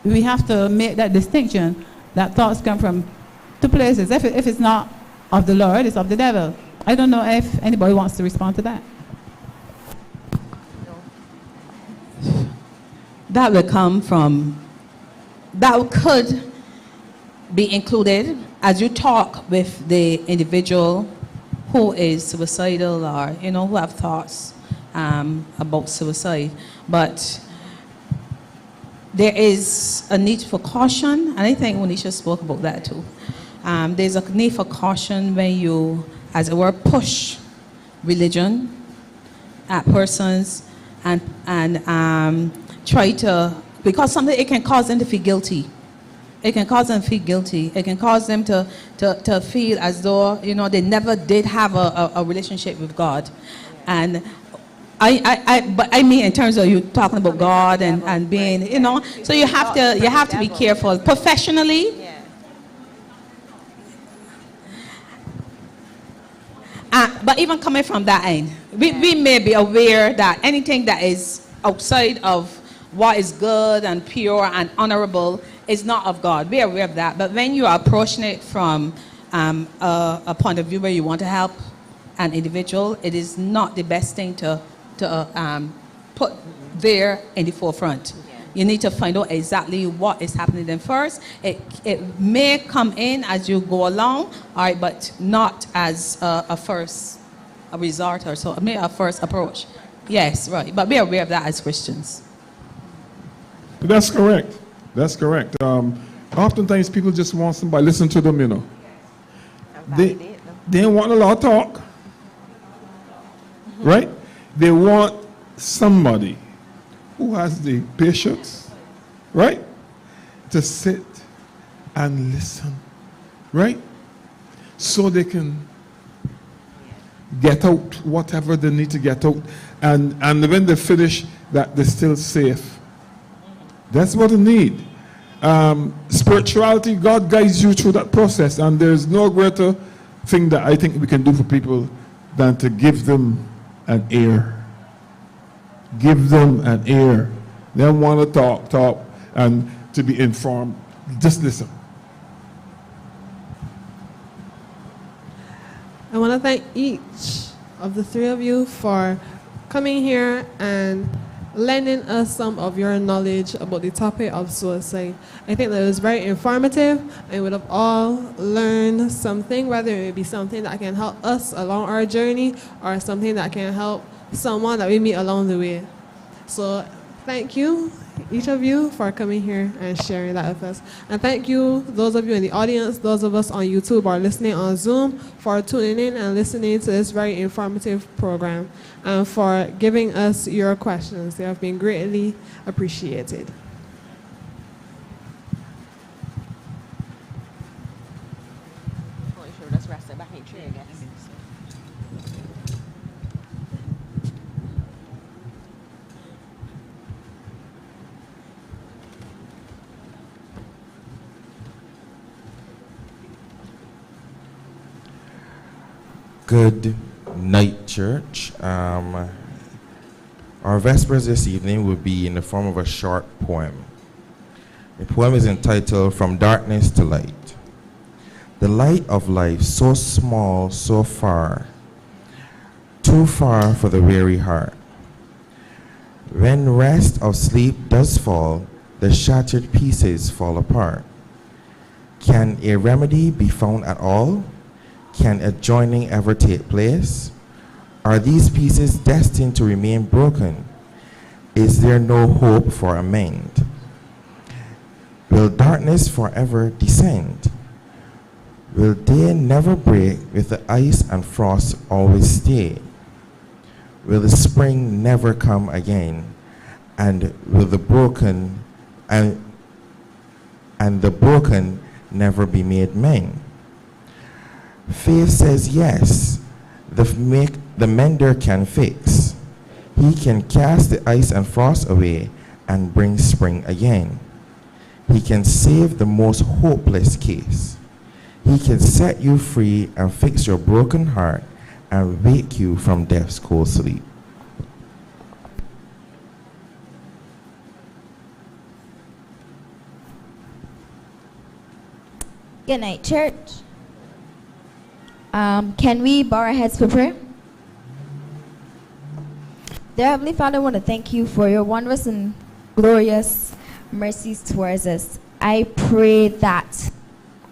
we have to make that distinction, that thoughts come from 2 places. If it's not of the Lord, it's of the devil. I don't know if anybody wants to respond to that. That will come from, that could be included as you talk with the individual who is suicidal, or who have thoughts about suicide. But there is a need for caution, and I think Monisha spoke about that too. There's a need for caution when you, as it were, push religion at persons and try to, because something, it can cause them to feel guilty. It can cause them to feel guilty. It can cause them to feel as though, they never did have a relationship with God. And but I mean in terms of you talking about God and being, so you have to be careful. Professionally, but even coming from that end, we may be aware that anything that is outside of what is good and pure and honorable is not of God. Be aware of that. But when you are approaching it from a point of view where you want to help an individual, it is not the best thing to put there in the forefront. You need to find out exactly what is happening then first. It may come in as you go along, all right, but not as a first resort or so. Maybe a first approach. Yes, right. But be aware of that as Christians. That's correct. That's correct. Oftentimes people just want somebody to listen to them, They don't want a lot of talk, right? They want somebody who has the patience, right, to sit and listen, right? So they can get out whatever they need to get out, and when they finish, that they're still safe. That's what they need. Spirituality, God guides you through that process, and there's no greater thing that I think we can do for people than to give them an ear. Give them an ear. They don't want to talk, and to be informed. Just listen. I want to thank each of the three of you for coming here and lending us some of your knowledge about the topic of suicide. I think that it was very informative, and we would have all learned something, whether it be something that can help us along our journey or something that can help someone that we meet along the way. So thank you, each of you, for coming here and sharing that with us. And thank you, those of you in the audience, those of us on YouTube or listening on Zoom, for tuning in and listening to this very informative program, and for giving us your questions. They have been greatly appreciated. Good night, church. Our Vespers this evening will be in the form of a short poem. The poem is entitled From Darkness to Light. The light of life, so small, so far, too far for the weary heart. When rest of sleep does fall, the shattered pieces fall apart. Can a remedy be found at all? Can a joining ever take place? Are these pieces destined to remain broken? Is there no hope for amend? Will darkness forever descend? Will day never break with the ice and frost always stay? Will the spring never come again? And will the broken and the broken never be made men? Faith says yes, the mender can fix. He can cast the ice and frost away and bring spring again. He can save the most hopeless case. He can set you free and fix your broken heart and wake you from death's cold sleep. Good night, church. Can we bow our heads for prayer? Dear Heavenly Father, I want to thank you for your wondrous and glorious mercies towards us. I pray that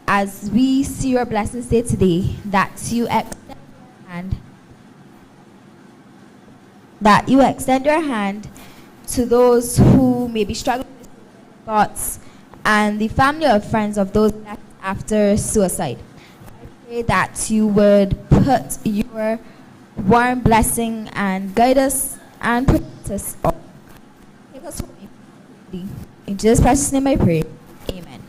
as we see your blessings day today, that you extend your hand to those who may be struggling with thoughts and the family or friends of those left after suicide. That you would put your warm blessing and guide us and protect us all. Take us home. In Jesus' precious name I pray. Amen.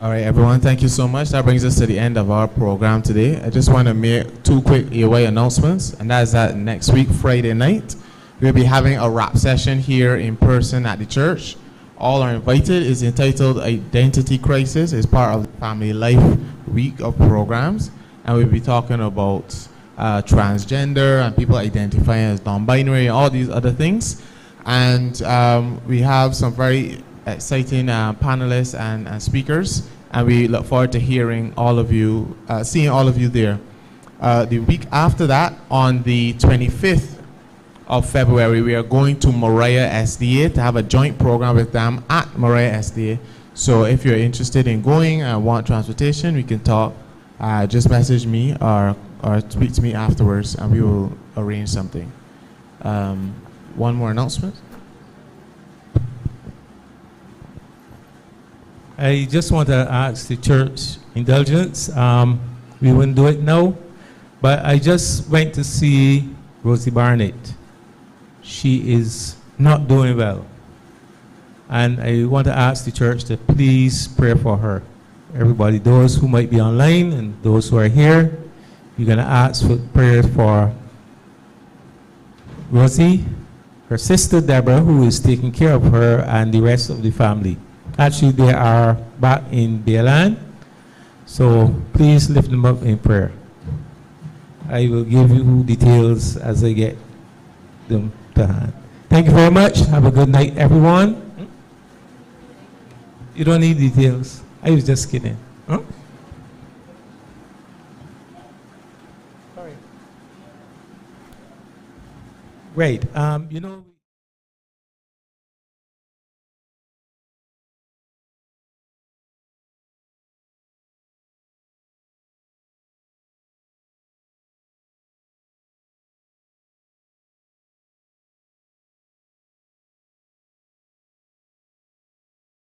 All right, everyone, thank you so much. That brings us to the end of our program today. I just want to make two quick AOA announcements, and that is that next week, Friday night, we'll be having a rap session here in person at the church. All are invited. It's entitled Identity Crisis. It's part of the Family Life Week of programs. And we'll be talking about transgender and people identifying as non-binary and all these other things. And we have some very exciting panelists and speakers. And we look forward to hearing all of you, seeing all of you there. The week after that, on the 25th, of February, we are going to Moriah SDA to have a joint program with them at Moriah SDA. So if you're interested in going and want transportation, we can talk. Just message me or speak to me afterwards, and we will arrange something. One more announcement. I just want to ask the church indulgence. We wouldn't do it now, but I just went to see Rosie Barnett. She is not doing well. And I want to ask the church to please pray for her. Everybody, those who might be online and those who are here, you're going to ask for prayer for Rosie, her sister Deborah, who is taking care of her, and the rest of the family. Actually, they are back in Bayland, so please lift them up in prayer. I will give you details as I get them to hand. Thank you very much. Have a good night, everyone. You don't need details. I was just kidding. Huh? Sorry. Great. You know.